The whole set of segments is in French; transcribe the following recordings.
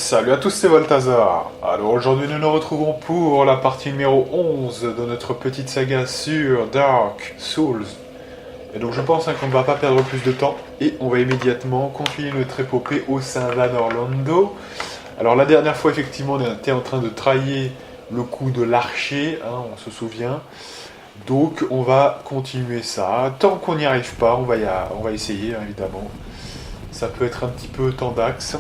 Salut à tous, c'est Balthazar. Alors aujourd'hui nous nous retrouvons pour la partie numéro 11 de notre petite saga sur Dark Souls. Et donc je pense qu'on ne va pas perdre plus de temps et on va immédiatement continuer notre épopée au sein d'Anne Orlando. Alors la dernière fois effectivement on était en train de trahir le coup de l'archer, on se souvient. Donc on va continuer ça. Tant qu'on n'y arrive pas, on va essayer évidemment. Ça peut être un petit peu tendax.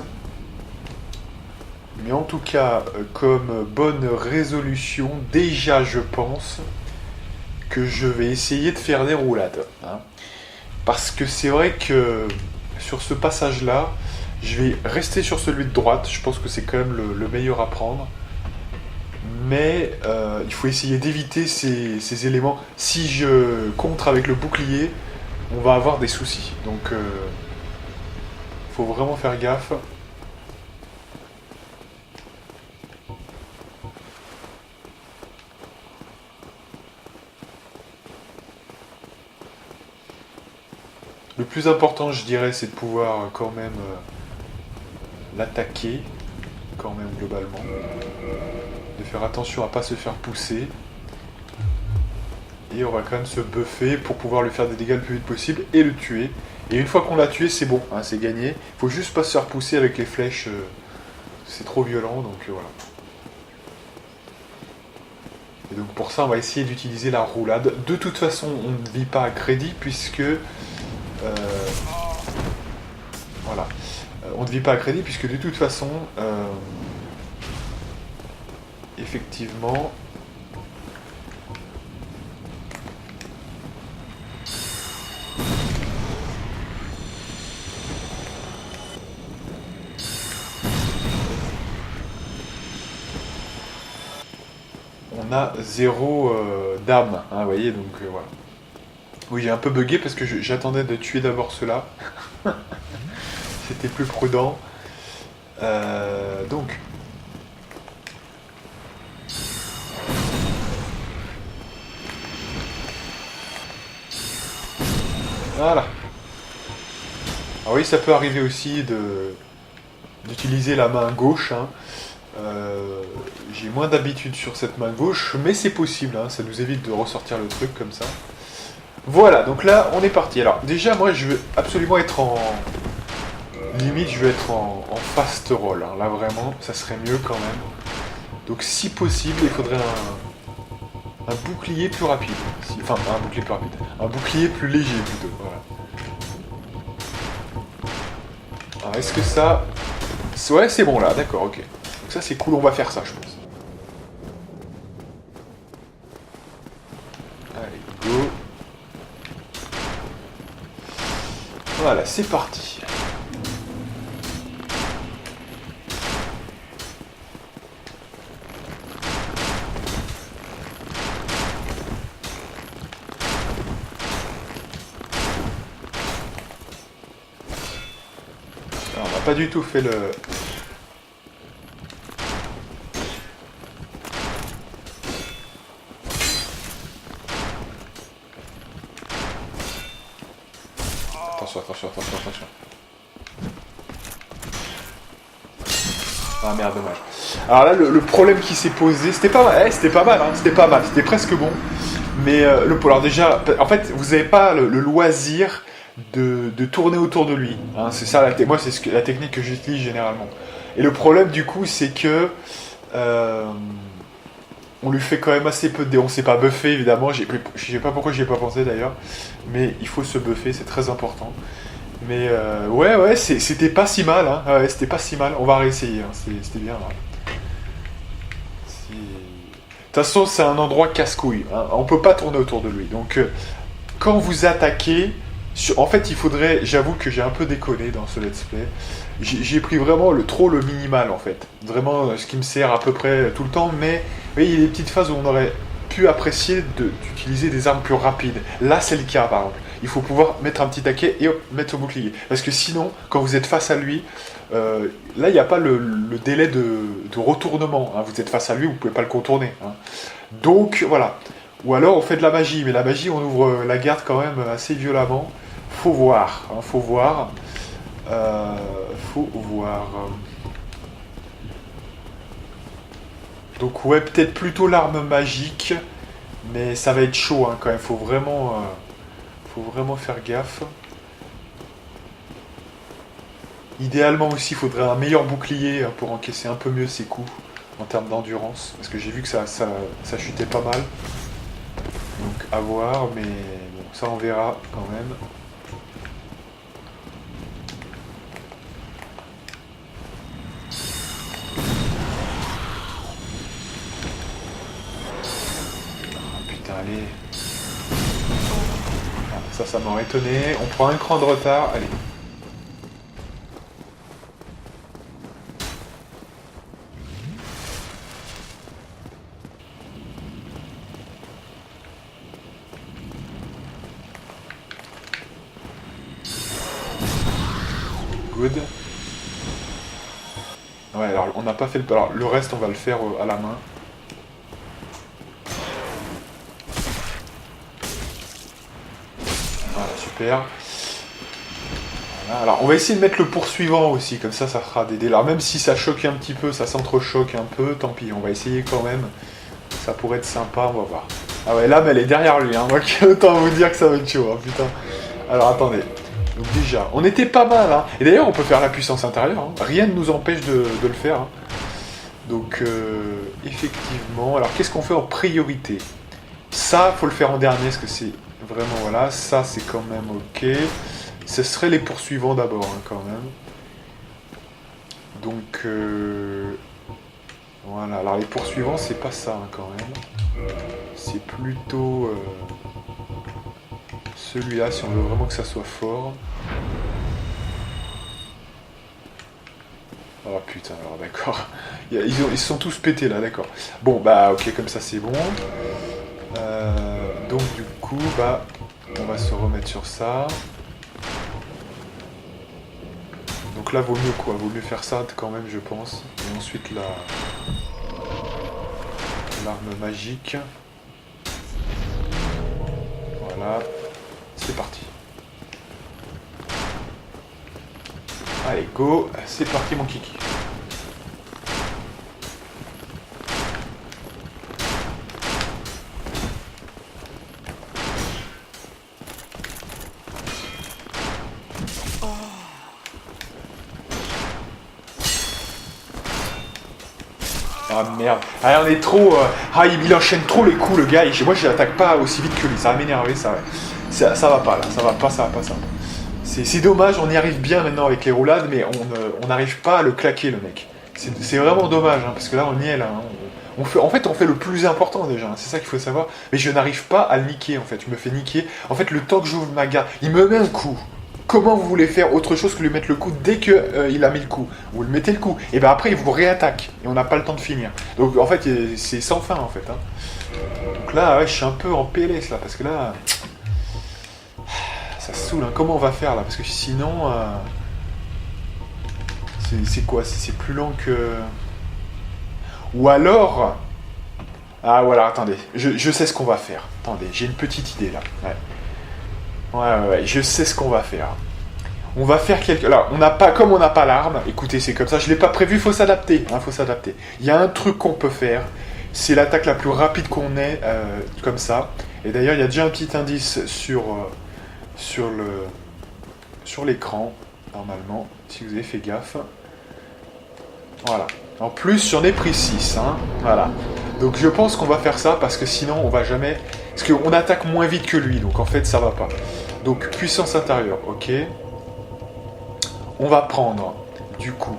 Mais en tout cas, comme bonne résolution, déjà je pense que je vais essayer de faire des roulades. Parce que c'est vrai que sur ce passage-là, je vais rester sur celui de droite. Je pense que c'est quand même le meilleur à prendre. Mais il faut essayer d'éviter ces éléments. Si je contre avec le bouclier, on va avoir des soucis. Donc il faut vraiment faire gaffe. Le plus important, je dirais, c'est de pouvoir quand même l'attaquer, quand même globalement. De faire attention à ne pas se faire pousser. Et on va quand même se buffer pour pouvoir lui faire des dégâts le plus vite possible et le tuer. Et une fois qu'on l'a tué, c'est bon, c'est gagné. Il faut juste pas se faire pousser avec les flèches, c'est trop violent, donc voilà. Et donc pour ça, on va essayer d'utiliser la roulade. De toute façon, on ne vit pas à crédit puisque... voilà. On ne vit pas à crédit puisque de toute façon, effectivement, on a zéro d'âme, vous voyez, donc voilà. Oui, j'ai un peu bugué parce que j'attendais de tuer d'abord ceux-là. C'était plus prudent. Donc. Voilà. Ah oui, ça peut arriver aussi d'utiliser la main gauche. J'ai moins d'habitude sur cette main gauche, mais c'est possible, ça nous évite de ressortir le truc comme ça. Voilà, donc là, on est parti. Alors, déjà, moi, je veux absolument être en... Limite, je veux être en fast roll. Là, vraiment, ça serait mieux quand même. Donc, si possible, il faudrait un bouclier plus rapide. Enfin, pas un bouclier plus rapide. Un bouclier plus léger, plutôt. Voilà. Alors, est-ce que ça... Ouais, c'est bon, là. D'accord, ok. Donc ça, c'est cool. On va faire ça, je pense. Allez, go. Voilà, c'est parti. Alors, on n'a pas du tout fait le... Attention. Ah merde, dommage. Alors là, le problème qui s'est posé, c'était pas mal, c'était presque bon. Mais alors déjà, en fait, vous n'avez pas le loisir de tourner autour de lui. C'est ça, moi, c'est la technique que j'utilise généralement. Et le problème, du coup, c'est que on lui fait quand même assez peu de dés. On s'est pas buffé, évidemment. Je sais pas pourquoi j'y ai pas pensé d'ailleurs. Mais il faut se buffer, c'est très important. Mais ouais, c'était pas si mal. Ouais, c'était pas si mal. On va réessayer. C'était bien. De toute façon, c'est un endroit casse-couille. On peut pas tourner autour de lui. Donc, quand vous attaquez, en fait, il faudrait. J'avoue que j'ai un peu déconné dans ce let's play. J'ai pris vraiment le minimal en fait. Vraiment ce qui me sert à peu près tout le temps. Mais vous voyez, il y a des petites phases où on aurait pu apprécier d'utiliser des armes plus rapides. Là, c'est le cas par exemple. Il faut pouvoir mettre un petit taquet et hop, mettre au bouclier. Parce que sinon, quand vous êtes face à lui, là, il n'y a pas le délai de retournement. Vous êtes face à lui, vous ne pouvez pas le contourner. Donc, voilà. Ou alors, on fait de la magie. Mais la magie, on ouvre la garde quand même assez violemment. Faut voir. Faut voir. Donc ouais, peut-être plutôt l'arme magique, mais ça va être chaud hein, quand même, faut vraiment faire gaffe. Idéalement aussi, il faudrait un meilleur bouclier hein, pour encaisser un peu mieux ses coups en termes d'endurance, parce que j'ai vu que ça chutait pas mal. Donc à voir, mais bon, ça on verra quand même. Putain, allez. Ah, ça m'aurait étonné. On prend un cran de retard. Allez. Good. Ouais, alors on n'a pas fait le... Alors le reste, on va le faire à la main. Voilà, super. Voilà, alors on va essayer de mettre le poursuivant aussi, comme ça fera des dés. Alors même si ça choque un petit peu, ça s'entrechoque un peu, tant pis, on va essayer quand même. Ça pourrait être sympa, on va voir. Ah ouais, l'âme elle est derrière lui, hein. Moi autant vous dire que ça va être chaud, hein, putain. Alors attendez. Donc déjà, on était pas mal, hein. Et d'ailleurs on peut faire la puissance intérieure, hein. Rien ne nous empêche de le faire. Hein. Donc effectivement, alors qu'est-ce qu'on fait en priorité? Ça, faut le faire en dernier, parce que c'est vraiment, voilà, ça c'est quand même ok. Ce serait les poursuivants d'abord, hein, quand même. Donc, voilà. Alors les poursuivants, c'est pas ça, hein, quand même. C'est plutôt celui-là, si on veut vraiment que ça soit fort. Oh putain, alors d'accord. Ils se sont tous pétés là, d'accord. Bon, bah ok, comme ça c'est bon. Donc du coup, bah, on va se remettre sur ça. Donc là, vaut mieux quoi? Vaut mieux faire ça quand même, je pense. Et ensuite l'arme magique. Voilà. C'est parti. Allez, go. C'est parti, mon kiki. Ah merde. Ah, on est trop... Ah, il enchaîne trop les coups, le gars. Et moi, je l'attaque pas aussi vite que lui. Ça va m'énerver, ça va pas, là. Ça va pas. C'est dommage, on y arrive bien maintenant avec les roulades, mais on n'arrive pas à le claquer, le mec. C'est vraiment dommage, hein, parce que là, on y est, là. Hein. En fait, on fait le plus important, déjà. Hein, c'est ça qu'il faut savoir. Mais je n'arrive pas à le niquer, en fait. Je me fais niquer. En fait, le temps que j'ouvre ma garde, il me met un coup. Comment vous voulez faire autre chose que lui mettre le coup dès qu'il a mis le coup? Vous le mettez le coup, et ben après il vous réattaque, et on n'a pas le temps de finir. Donc en fait c'est sans fin en fait. Hein. Donc là ouais, je suis un peu en PLS là, parce que là ça saoule. Hein. Comment on va faire là? Parce que sinon c'est quoi? C'est plus long que... Ou alors... Ah voilà, attendez, je sais ce qu'on va faire. Attendez, j'ai une petite idée là. Ouais. Ouais, je sais ce qu'on va faire. On va faire quelque... Alors, comme on n'a pas l'arme, écoutez, c'est comme ça, je l'ai pas prévu, faut s'adapter. Hein, faut s'adapter. Il y a un truc qu'on peut faire, c'est l'attaque la plus rapide qu'on ait, comme ça. Et d'ailleurs, il y a déjà un petit indice sur l'écran, normalement, si vous avez fait gaffe. Voilà. En plus, j'en ai pris 6. Hein, voilà. Donc je pense qu'on va faire ça, parce que sinon, on va jamais... Parce qu'on attaque moins vite que lui, donc en fait, ça va pas. Donc, puissance intérieure, ok. On va prendre, du coup...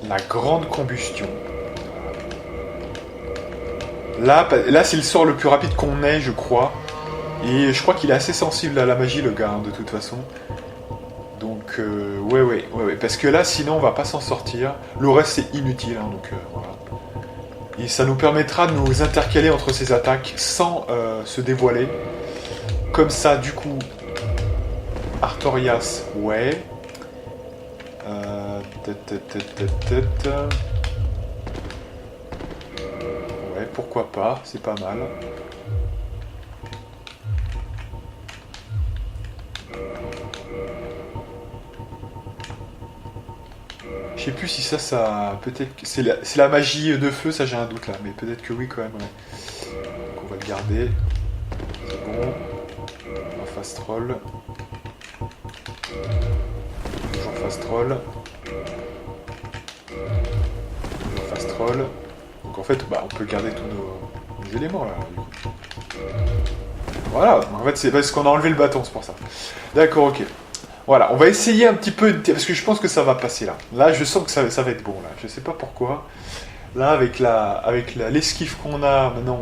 La grande combustion. Là c'est le sort le plus rapide qu'on ait, je crois. Et je crois qu'il est assez sensible à la magie, le gars, hein, de toute façon. Donc, ouais. Parce que là, sinon, on va pas s'en sortir. Le reste, c'est inutile, hein, donc voilà. Et ça nous permettra de nous intercaler entre ces attaques sans se dévoiler. Comme ça, du coup, Artorias, ouais. Ouais, pourquoi pas, c'est pas mal. Je sais plus si ça peut-être que c'est la magie de feu, ça j'ai un doute là, mais peut-être que oui quand même. Ouais. Donc on va le garder. C'est bon. On va fast roll. Toujours fast roll. Toujours fast roll. Donc en fait, bah, on peut garder tous nos éléments là. Voilà, en fait c'est parce qu'on a enlevé le bâton, c'est pour ça. D'accord, ok. Voilà, on va essayer un petit peu, parce que je pense que ça va passer là. Là, je sens que ça va être bon là. Je sais pas pourquoi. Là, avec l'esquive qu'on a, maintenant,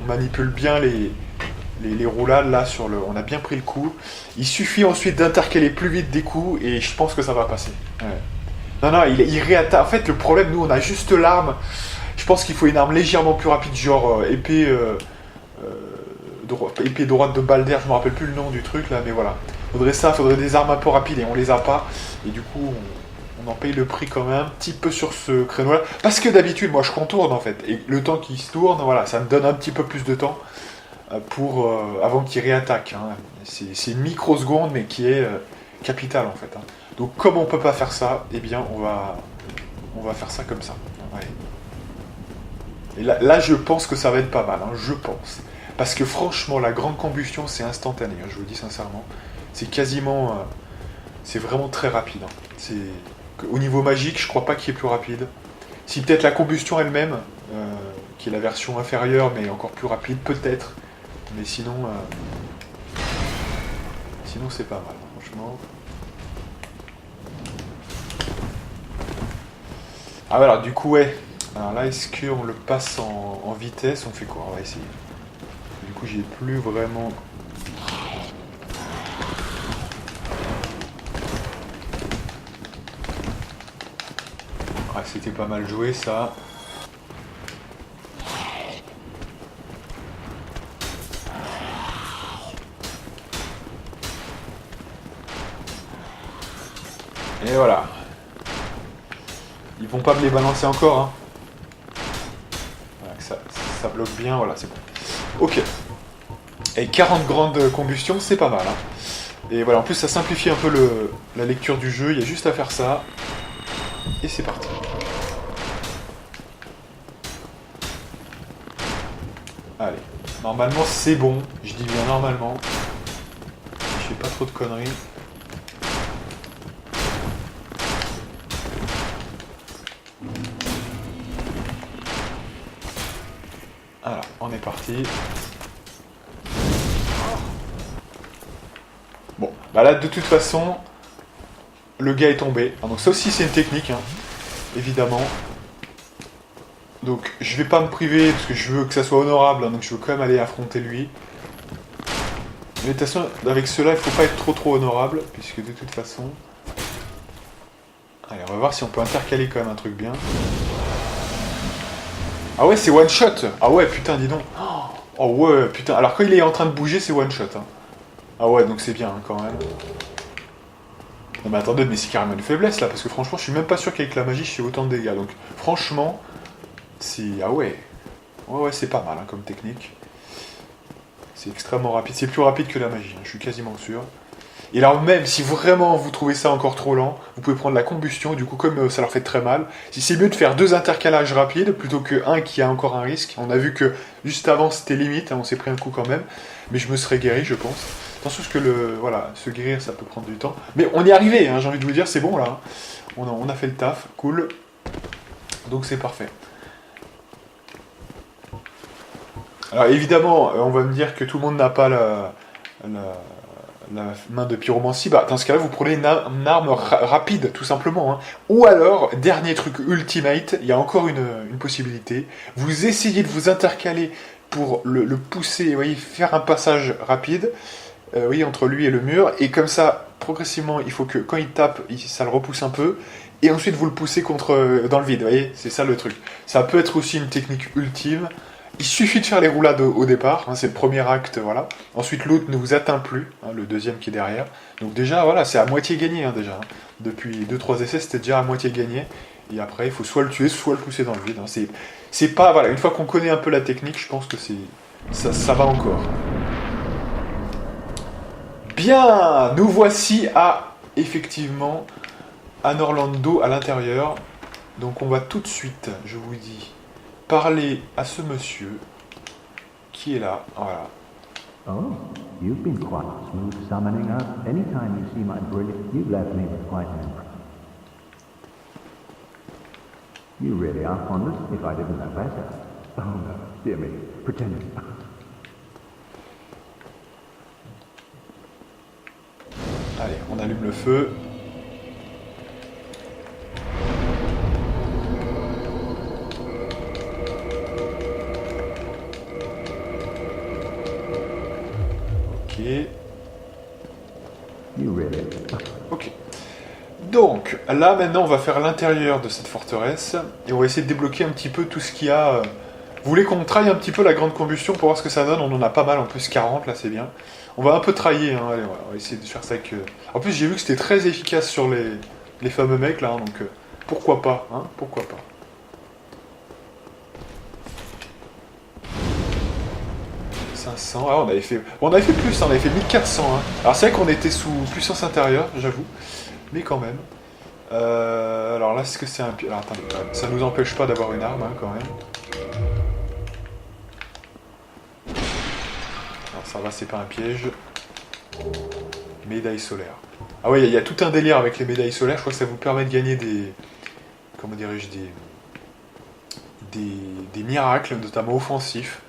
on manipule bien les roulades là sur le. On a bien pris le coup. Il suffit ensuite d'intercaler plus vite des coups et je pense que ça va passer. Ouais. Non, non, il réattaque. En fait, le problème, nous, on a juste l'arme. Je pense qu'il faut une arme légèrement plus rapide, genre épée droite de Balder, je me rappelle plus le nom du truc là, mais voilà. Faudrait des armes un peu rapides et on les a pas. Et du coup, on en paye le prix quand même un petit peu sur ce créneau-là. Parce que d'habitude, moi je contourne en fait. Et le temps qu'il se tourne, voilà, ça me donne un petit peu plus de temps avant qu'il réattaque. Hein. C'est une microseconde, mais qui est capitale en fait. Hein. Donc comme on peut pas faire ça, eh bien on va faire ça comme ça. Ouais. Et là, je pense que ça va être pas mal, hein, je pense. Parce que franchement, la grande combustion, c'est instantané, hein, je vous le dis sincèrement. C'est quasiment... c'est vraiment très rapide. Hein. Au niveau magique, je crois pas qu'il y ait plus rapide. Si peut-être la combustion elle-même, qui est la version inférieure, mais encore plus rapide, peut-être. Mais sinon... sinon, c'est pas mal, franchement. Ah voilà, du coup, ouais. Alors là, est-ce qu'on le passe en vitesse? On fait quoi? On va essayer. Du coup, j'ai plus vraiment... Ah, c'était pas mal joué, ça. Et voilà. Ils vont pas me les balancer encore, hein. Voilà, ça bloque bien, voilà, c'est bon. Ok. Et 40 grandes combustions, c'est pas mal. Hein. Et voilà, en plus ça simplifie un peu la lecture du jeu, il y a juste à faire ça. Et c'est parti. Allez, normalement c'est bon, je dis bien normalement. Je fais pas trop de conneries. Voilà, on est parti. Bon, bah là de toute façon, le gars est tombé. Ah, donc ça aussi c'est une technique, hein, évidemment. Donc je vais pas me priver parce que je veux que ça soit honorable, hein, donc je veux quand même aller affronter lui. Mais de toute façon, avec cela, il faut pas être trop honorable, puisque de toute façon... Allez, on va voir si on peut intercaler quand même un truc bien. Ah ouais, c'est one shot. Ah ouais, putain, dis donc. Oh ouais, putain. Alors quand il est en train de bouger, c'est one shot. Hein. Ah ouais, donc c'est bien hein, quand même. Non mais attendez, mais c'est carrément une faiblesse là, parce que franchement, je suis même pas sûr qu'avec la magie, je fais autant de dégâts. Donc franchement, c'est... Ah ouais. Ouais, c'est pas mal hein, comme technique. C'est extrêmement rapide. C'est plus rapide que la magie, hein, je suis quasiment sûr. Et alors même, si vraiment vous trouvez ça encore trop lent, vous pouvez prendre la combustion, du coup comme ça leur fait très mal, si c'est mieux de faire 2 intercalages rapides, plutôt que un qui a encore un risque. On a vu que juste avant c'était limite, hein, on s'est pris un coup quand même, mais je me serais guéri je pense. Attention parce que voilà, se guérir ça peut prendre du temps. Mais on y est arrivé, hein, j'ai envie de vous dire, c'est bon là. On a fait le taf, cool. Donc c'est parfait. Alors évidemment, on va me dire que tout le monde n'a pas la main de pyromancie, bah, dans ce cas-là, vous prenez une arme rapide, tout simplement. Hein. Ou alors, dernier truc ultimate, il y a encore une possibilité. Vous essayez de vous intercaler pour le pousser, vous voyez, faire un passage rapide, oui, entre lui et le mur, et comme ça, progressivement, il faut que quand il tape, ça le repousse un peu, et ensuite vous le poussez dans le vide, vous voyez, c'est ça le truc. Ça peut être aussi une technique ultime. Il suffit de faire les roulades au départ, hein, c'est le premier acte, voilà. Ensuite, l'autre ne vous atteint plus, hein, le deuxième qui est derrière. Donc déjà, voilà, c'est à moitié gagné, hein, déjà. Hein. Depuis 2-3 essais, c'était déjà à moitié gagné. Et après, il faut soit le tuer, soit le pousser dans le vide. Hein. C'est pas, voilà, une fois qu'on connaît un peu la technique, je pense que ça va encore. Bien, nous voici à, effectivement, Anne Orlando à l'intérieur. Donc on va tout de suite, je vous dis, parler à ce monsieur qui est là. Voilà. Oh, you've been quite smooth summoning up. Anytime you see my brilliant, you've left me with quite an impression. You really are fondest, if I didn't know better. Oh no, dear me, pretending. Allez, on allume le feu. Ok. You really. Ok. Donc, là maintenant on va faire l'intérieur de cette forteresse et on va essayer de débloquer un petit peu tout ce qu'il y a. Vous voulez qu'on traille un petit peu la grande combustion pour voir ce que ça donne? On en a pas mal, en plus 40 là, c'est bien. On va un peu trailler, hein. Allez, on va essayer de faire ça avec... En plus j'ai vu que c'était très efficace sur les fameux mecs là, hein, donc pourquoi pas, hein, pourquoi pas. Ah, on avait fait... Bon, on avait fait plus, hein, on avait fait 1400. Hein. Alors c'est vrai qu'on était sous puissance intérieure, j'avoue, mais quand même. Alors là, est-ce que c'est un... Alors attendez, ça nous empêche pas d'avoir une arme, hein, quand même. Alors ça va, c'est pas un piège. Médaille solaire. Ah ouais, il y a tout un délire avec les médailles solaires, je crois que ça vous permet de gagner des... Comment dirais-je, des miracles, notamment offensifs.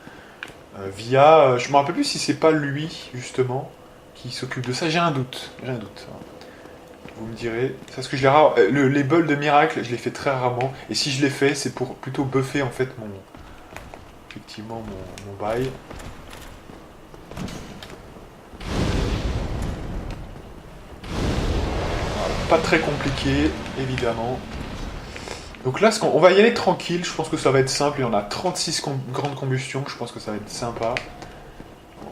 Via... je me rappelle plus si c'est pas lui, justement, qui s'occupe de ça. J'ai un doute. Vous me direz. C'est ce que je les les bols de miracle, je les fais très rarement. Et si je les fais, c'est pour plutôt buffer, en fait, effectivement, mon bail. Voilà, pas très compliqué, évidemment. Donc là, on va y aller tranquille, je pense que ça va être simple, il y en a 36 grandes combustions, je pense que ça va être sympa.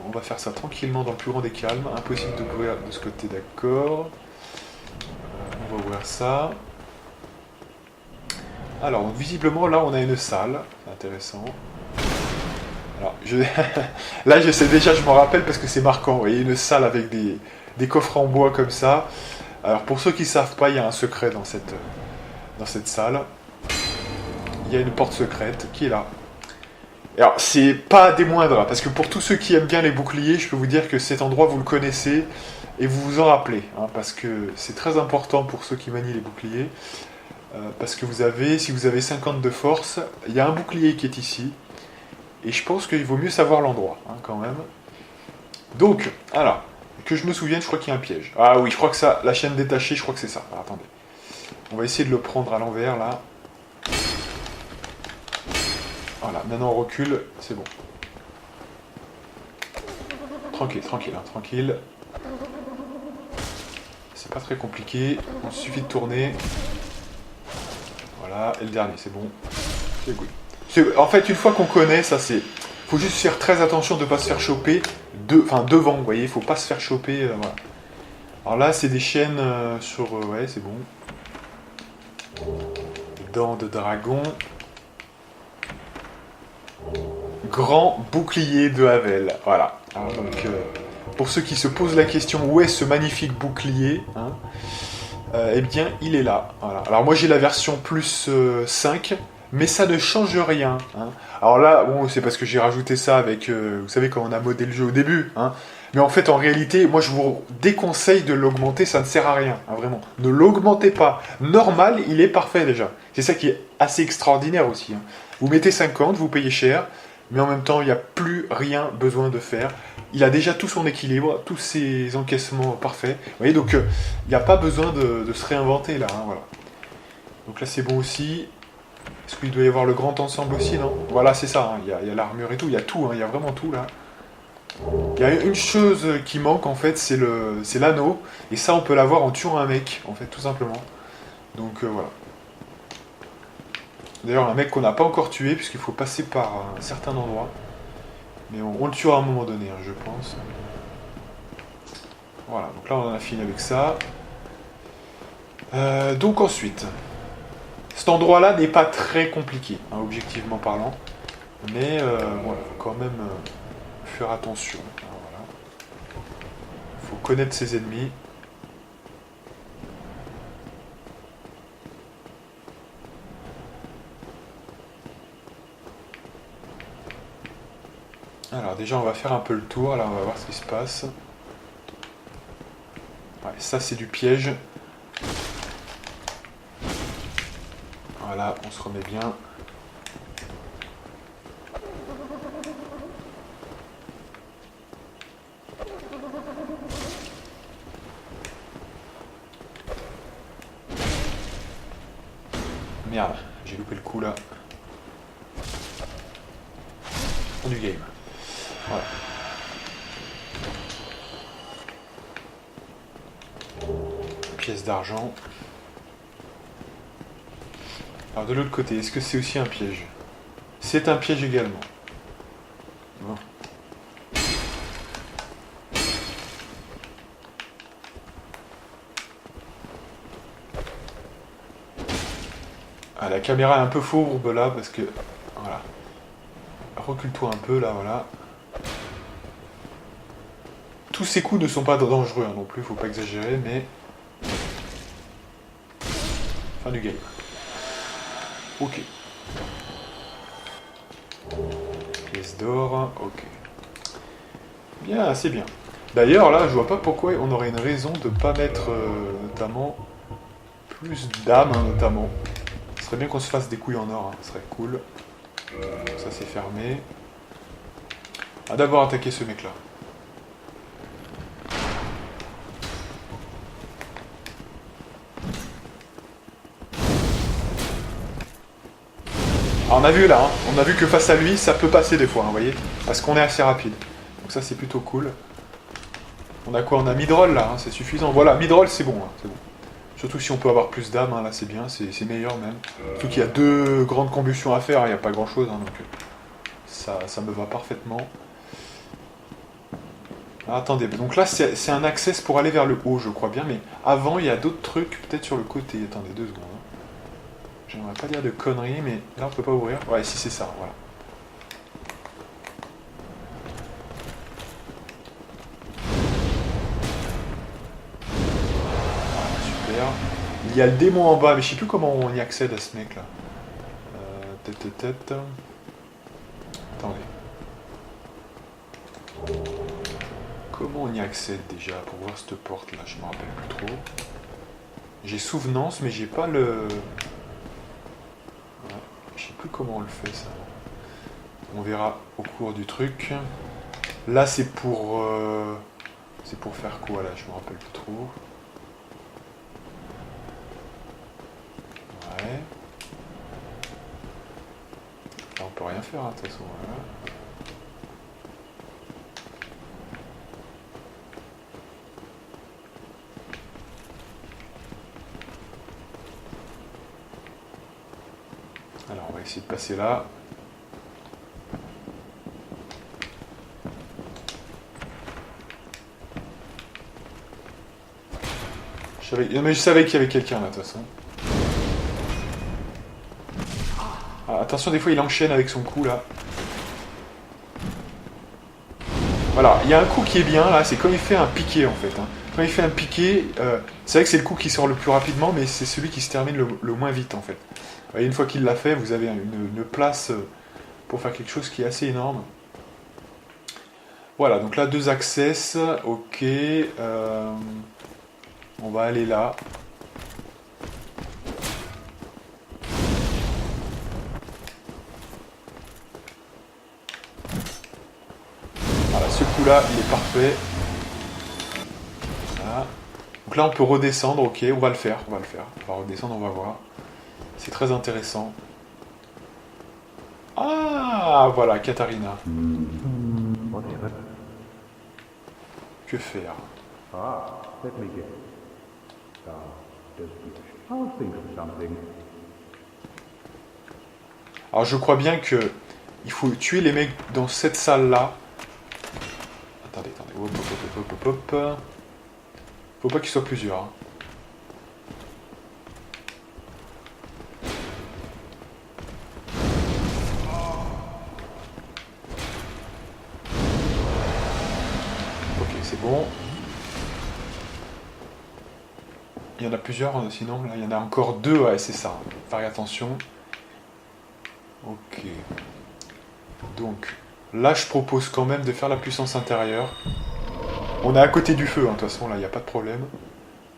On va faire ça tranquillement dans le plus grand des calmes, impossible d'ouvrir de ce côté, d'accord. On va ouvrir ça. Alors, donc, visiblement, là, on a une salle, c'est intéressant. Alors, là, je sais déjà, je m'en rappelle parce que c'est marquant, vous voyez, une salle avec des coffres en bois comme ça. Alors, pour ceux qui ne savent pas, il y a un secret dans cette salle. Il y a une porte secrète qui est là. Alors, c'est pas des moindres, parce que pour tous ceux qui aiment bien les boucliers, je peux vous dire que cet endroit, vous le connaissez, et vous vous en rappelez, hein, parce que c'est très important pour ceux qui manient les boucliers, parce que si vous avez 50 de force, il y a un bouclier qui est ici, et je pense qu'il vaut mieux savoir l'endroit, hein, quand même. Donc, alors, que je me souvienne, je crois qu'il y a un piège. Ah oui, je crois que ça, la chaîne détachée, je crois que c'est ça. Alors, attendez. On va essayer de le prendre à l'envers, là. Voilà, maintenant on recule, c'est bon. Tranquille, tranquille, hein, tranquille. C'est pas très compliqué, il suffit de tourner. Voilà, et le dernier, c'est bon. C'est good. En fait, une fois qu'on connaît, ça c'est... Faut juste faire très attention de ne pas se faire choper, devant, vous voyez, faut pas se faire choper, voilà. Alors là, c'est des chaînes sur... ouais, c'est bon. Dents de dragon. Grand bouclier de Havel, voilà. Alors, donc, pour ceux qui se posent la question où est ce magnifique bouclier, hein, eh bien, il est là. Voilà. Alors moi j'ai la version plus 5, mais ça ne change rien. Hein. Alors là, bon, c'est parce que j'ai rajouté ça avec, vous savez, quand on a modé le jeu au début. Hein. Mais en fait, en réalité, moi je vous déconseille de l'augmenter, ça ne sert à rien, hein, vraiment. Ne l'augmentez pas. Normal, il est parfait déjà. C'est ça qui est assez extraordinaire aussi. Hein. Vous mettez 50, vous payez cher, mais en même temps, il n'y a plus rien besoin de faire. Il a déjà tout son équilibre, tous ses encaissements parfaits. Vous voyez, donc il n'y a pas besoin de se réinventer là. Hein, voilà. Donc là, c'est bon aussi. Est-ce qu'il doit y avoir le grand ensemble aussi, non? Voilà, c'est ça. Hein, il y a l'armure et tout, il y a tout, hein, il y a vraiment tout là. Il y a une chose qui manque en fait, c'est l'anneau. Et ça, on peut l'avoir en tuant un mec, en fait, tout simplement. Donc voilà. D'ailleurs, un mec qu'on n'a pas encore tué, puisqu'il faut passer par un certain endroit. Mais on le tuera à un moment donné, hein, je pense. Voilà, donc là on en a fini avec ça. Donc ensuite, cet endroit-là n'est pas très compliqué, hein, objectivement parlant. Mais voilà, faut quand même faire attention. Hein, voilà. Faut connaître ses ennemis. Alors déjà on va faire un peu le tour, là on va voir ce qui se passe. Ouais, ça c'est du piège. Voilà, on se remet bien. Merde, j'ai loupé le coup là. Fin du game. Voilà. Pièce d'argent. Alors de l'autre côté, est-ce que c'est aussi un piège? C'est un piège également. Bon. Ah, la caméra est un peu fourbe là parce que... Voilà. Recule-toi un peu là, voilà. Tous ces coups ne sont pas dangereux hein, non plus, faut pas exagérer, mais... Fin du game. Ok. Pièce d'or, ok. Bien, c'est bien. D'ailleurs, là, je vois pas pourquoi on aurait une raison de pas mettre, notamment, plus d'âmes, hein, notamment. Ce serait bien qu'on se fasse des couilles en or, hein, ce serait cool. Ça, c'est fermé. Ah, d'abord attaquer ce mec-là. Alors, on a vu là, hein, on a vu que face à lui, ça peut passer des fois, hein, vous voyez, parce qu'on est assez rapide. Donc ça, c'est plutôt cool. On a quoi? On a midroll là, hein, c'est suffisant. Voilà, midroll, c'est bon, hein, c'est bon. Surtout si on peut avoir plus d'âmes, hein, là c'est bien, c'est meilleur même. Surtout qu'il y a 2 grandes combustions à faire, il n'y a pas grand chose, hein, donc ça me va parfaitement. Ah, attendez, donc là c'est un access pour aller vers le haut, je crois bien, mais avant il y a d'autres trucs, peut-être sur le côté. Attendez 2 secondes. Hein. J'aimerais pas dire de conneries, mais là on peut pas ouvrir. Ouais, si c'est ça, voilà. Super. Il y a le démon en bas, mais je sais plus comment on y accède à ce mec là. Tête. Attendez. Comment on y accède déjà pour voir cette porte là? Je me rappelle plus trop. J'ai souvenance, mais j'ai pas le. Ouais, je sais plus comment on le fait ça. On verra au cours du truc. Là c'est pour. C'est pour faire quoi là? Je me rappelle plus trop. Ouais. Là on peut rien faire hein, de toute façon. Voilà. Alors on va essayer de passer là. Mais je savais qu'il y avait quelqu'un là de toute façon. Ah, attention, des fois il enchaîne avec son coup là. Voilà, il y a un coup qui est bien là, c'est quand il fait un piqué en fait. Hein. Quand il fait un piqué, c'est vrai que c'est le coup qui sort le plus rapidement, mais c'est celui qui se termine le moins vite en fait. Et une fois qu'il l'a fait, vous avez une place pour faire quelque chose qui est assez énorme. Voilà, donc là 2 access, ok. On va aller là. Voilà, ce coup-là, il est parfait. Voilà. Donc là, on peut redescendre, ok, on va le faire. On va redescendre, on va voir. C'est très intéressant. Ah, voilà, Katharina. Whatever. Que faire? Ah, let me guess. Just I'll think of something. Alors, je crois bien que il faut tuer les mecs dans cette salle-là. Attendez. Hop. Faut pas qu'ils soient plusieurs. Hein. Ok, c'est bon. Il y en a plusieurs, sinon, là, il y en a encore 2, ouais, c'est ça. Faire attention. Ok. Donc, Là, je propose quand même de faire la puissance intérieure. On est à côté du feu, hein, de toute façon, là, il n'y a pas de problème.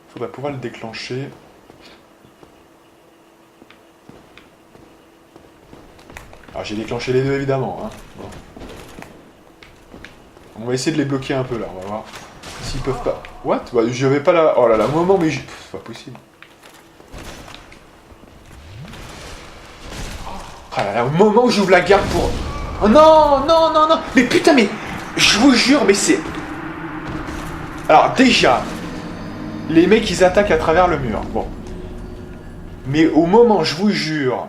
Il faudrait pouvoir le déclencher. Alors, j'ai déclenché les deux, évidemment. Hein. Bon. On va essayer de les bloquer un peu, là, on va voir. S'ils peuvent pas... What? Bah, je vais pas là... Oh là là, moment, mais... C'est pas possible. Ah là là, au moment où j'ouvre la garde pour... Oh non, non, non, non. Mais putain, mais... Je vous jure, mais c'est... Alors, déjà... Les mecs, ils attaquent à travers le mur. Bon. Mais au moment, je vous jure...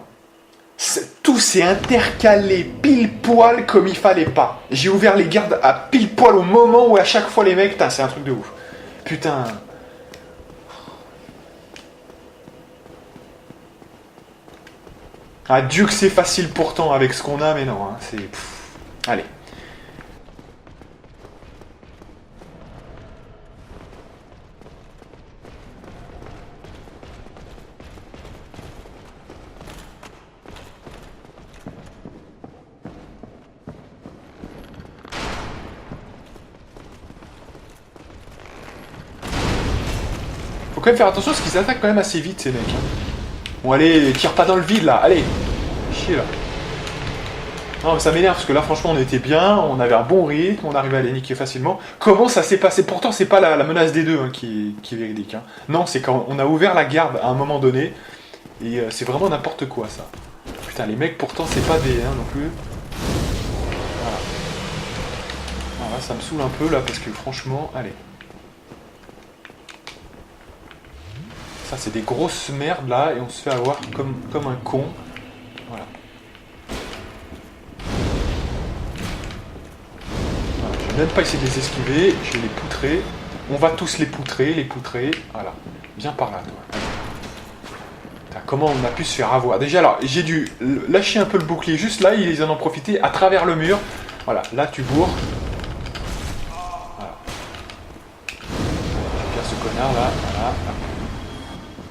Tout s'est intercalé pile poil comme il fallait pas. J'ai ouvert les gardes à pile poil au moment où à chaque fois les mecs... Putain, c'est un truc de ouf. Putain... Ah, Dieu que c'est facile pourtant avec ce qu'on a, mais non, hein, c'est... Allez. Faut quand même faire attention parce qu'ils attaquent quand même assez vite, ces mecs. Hein. Bon, allez, tire pas dans le vide, là, allez. Chier, là. Non, mais ça m'énerve, parce que là, franchement, on était bien, on avait un bon rythme, on arrivait à les niquer facilement. Comment ça s'est passé? Pourtant, c'est pas la menace des deux hein, qui est véridique. Hein. Non, c'est quand on a ouvert la garde à un moment donné, et c'est vraiment n'importe quoi, ça. Putain, les mecs, pourtant, c'est pas des... Hein, non plus. Voilà. Voilà, ça me saoule un peu, là, parce que franchement, allez. Ça, c'est des grosses merdes, là, et on se fait avoir comme un con. Voilà. Je vais même pas essayer de les esquiver, je vais les poutrer. On va tous les poutrer, voilà. Viens par là, toi. Putain, comment on a pu se faire avoir? Déjà, alors, j'ai dû lâcher un peu le bouclier juste là, ils en ont profité à travers le mur. Voilà, là tu bourres. Voilà. Je ce connard là, voilà.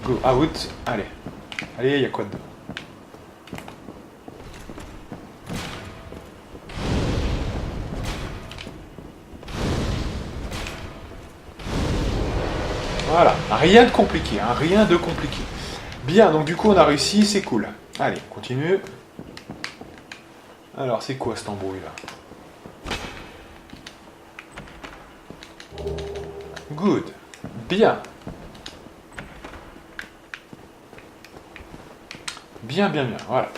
Go out, allez. Allez, il y a quoi dedans? Voilà, rien de compliqué, hein, rien de compliqué. Bien, donc du coup on a réussi, c'est cool. Allez, on continue. Alors, c'est quoi cette embrouille là? Good. Bien. Bien, bien, bien, voilà.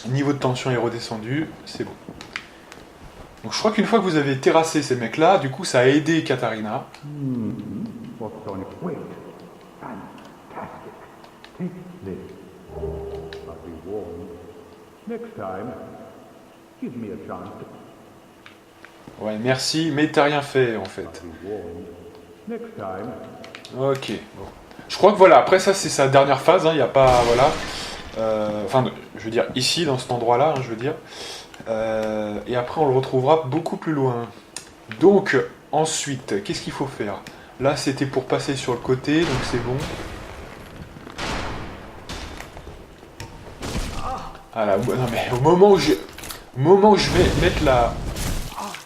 Niveau de tension est redescendu, c'est bon. Donc je crois qu'une fois que vous avez terrassé ces mecs-là, du coup ça a aidé Katharina. Wait. Fantastic. Take this. I'll be warned. Next time, give me a chance. Ouais, merci, mais t'as rien fait en fait. I'll be warned. Next time. Ok, bon. Je crois que voilà, après ça c'est sa dernière phase, il n'y a pas, voilà. Enfin, je veux dire, ici, dans cet endroit-là, je veux dire. Et après on le retrouvera beaucoup plus loin. Donc, ensuite, qu'est-ce qu'il faut faire? Là, c'était pour passer sur le côté, donc c'est bon. Ah là, non mais au moment où je vais mettre la...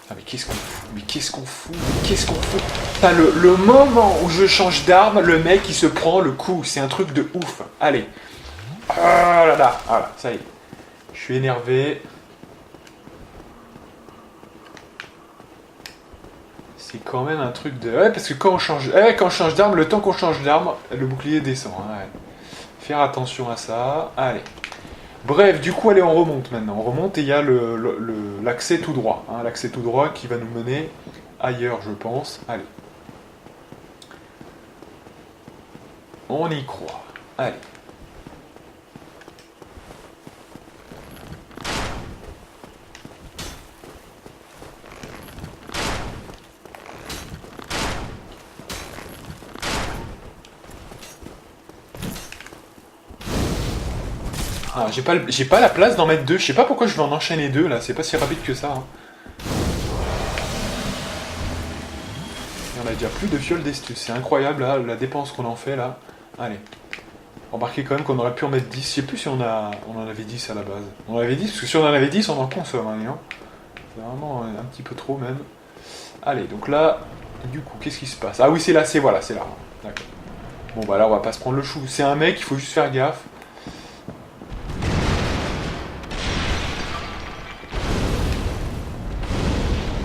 Ah mais qu'est-ce qu'on fout? Mais qu'est-ce qu'on fout? Mais qu'est-ce qu'on fout? Putain, le moment où je change d'arme, le mec il se prend le coup. C'est un truc de ouf. Allez. Ah là là. Voilà, ça y est. Je suis énervé. C'est quand même un truc de... Ouais, parce que quand on change d'arme, le temps qu'on change d'arme, le bouclier descend. Hein, ouais. Faire attention à ça. Allez. Bref, du coup, allez, on remonte maintenant. On remonte et il y a l'accès tout droit. Hein, l'accès tout droit qui va nous mener ailleurs, je pense. Allez. On y croit. Allez. Ah, j'ai pas la place d'en mettre deux. Je sais pas pourquoi je vais en enchaîner deux là. C'est pas si rapide que ça. Hein. Et on a déjà plus de fioles d'estus. C'est incroyable là, la dépense qu'on en fait là. Allez. Remarquez quand même qu'on aurait pu en mettre 10. Je sais plus si on en avait 10 à la base. On en avait 10 parce que si on en avait 10, on en consomme. Hein, C'est vraiment un petit peu trop même. Allez, donc là, du coup, qu'est-ce qui se passe? Ah oui, c'est là, c'est voilà, c'est là. D'accord. Bon bah là, on va pas se prendre le chou. C'est un mec, il faut juste faire gaffe.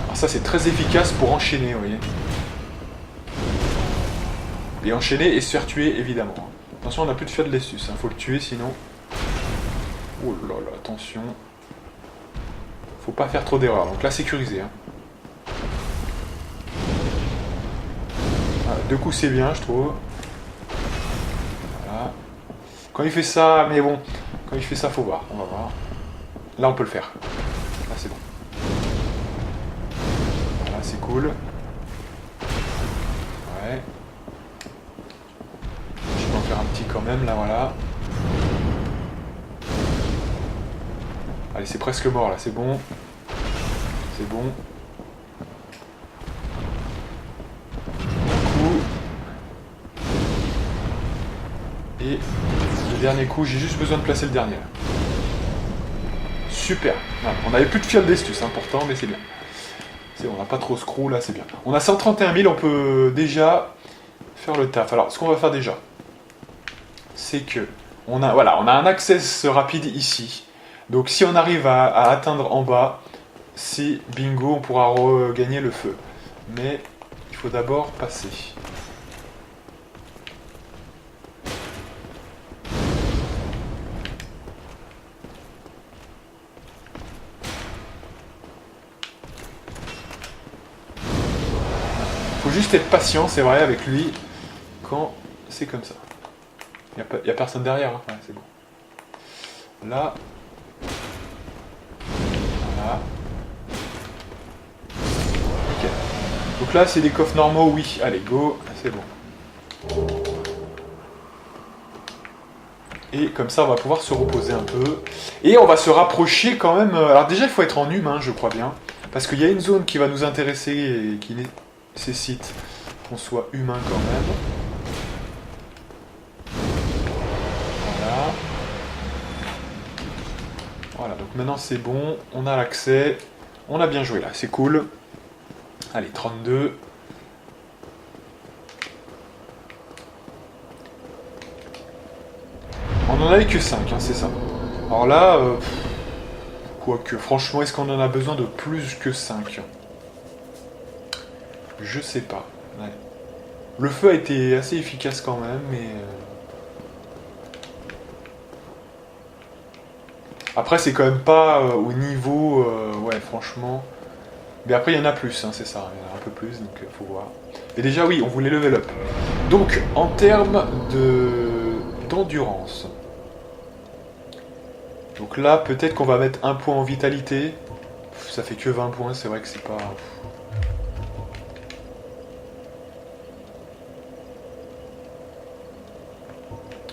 Alors ça, c'est très efficace pour enchaîner, vous voyez. Et enchaîner et se faire tuer, évidemment. Attention, on n'a plus de fiat de l'estus, faut le tuer sinon. Oh là là, attention. Faut pas faire trop d'erreurs, donc là, sécuriser. Hein. Voilà, 2 coups, c'est bien, je trouve. Voilà. Quand il fait ça, mais bon, quand il fait ça, faut voir, on va voir. Là, on peut le faire. Là, c'est bon. Voilà, c'est cool. Ouais. Je peux en faire un petit quand même, là, voilà. Allez, c'est presque mort, là, c'est bon. C'est bon. Un coup. Et le dernier coup, j'ai juste besoin de placer le dernier, là. Super. Voilà. On n'avait plus de fiole d'estus, important, mais c'est bien. On n'a pas trop screw, là, c'est bien. On a 131 000, on peut déjà faire le taf. Alors, ce qu'on va faire déjà, c'est que on a un access rapide ici. Donc si on arrive à atteindre en bas, c'est bingo, on pourra regagner le feu. Mais il faut d'abord passer. Faut juste être patient, c'est vrai, avec lui, quand c'est comme ça. Il n'y a personne derrière, hein. Ouais, c'est bon. Là. Voilà. Ok. Donc là, c'est des coffres normaux, oui. Allez, go, c'est bon. Et comme ça, on va pouvoir se reposer un peu. Et on va se rapprocher quand même. Alors déjà, il faut être en humain, je crois bien. Parce qu'il y a une zone qui va nous intéresser et qui nécessite qu'on soit humain quand même. Voilà. Voilà, donc maintenant c'est bon. On a l'accès. On a bien joué là, c'est cool. Allez, 32. On en avait que 5, hein, c'est ça. Alors là, quoique, franchement, est-ce qu'on en a besoin de plus que 5? Je sais pas. Ouais. Le feu a été assez efficace quand même, mais... Après, c'est quand même pas au niveau... ouais, franchement... Mais après, il y en a plus, hein, c'est ça. Il y en a un peu plus, donc faut voir. Et déjà, oui, on voulait level up. Donc, en termes d'endurance... Donc là, peut-être qu'on va mettre un point en vitalité. Ça fait que 20 points, c'est vrai que c'est pas...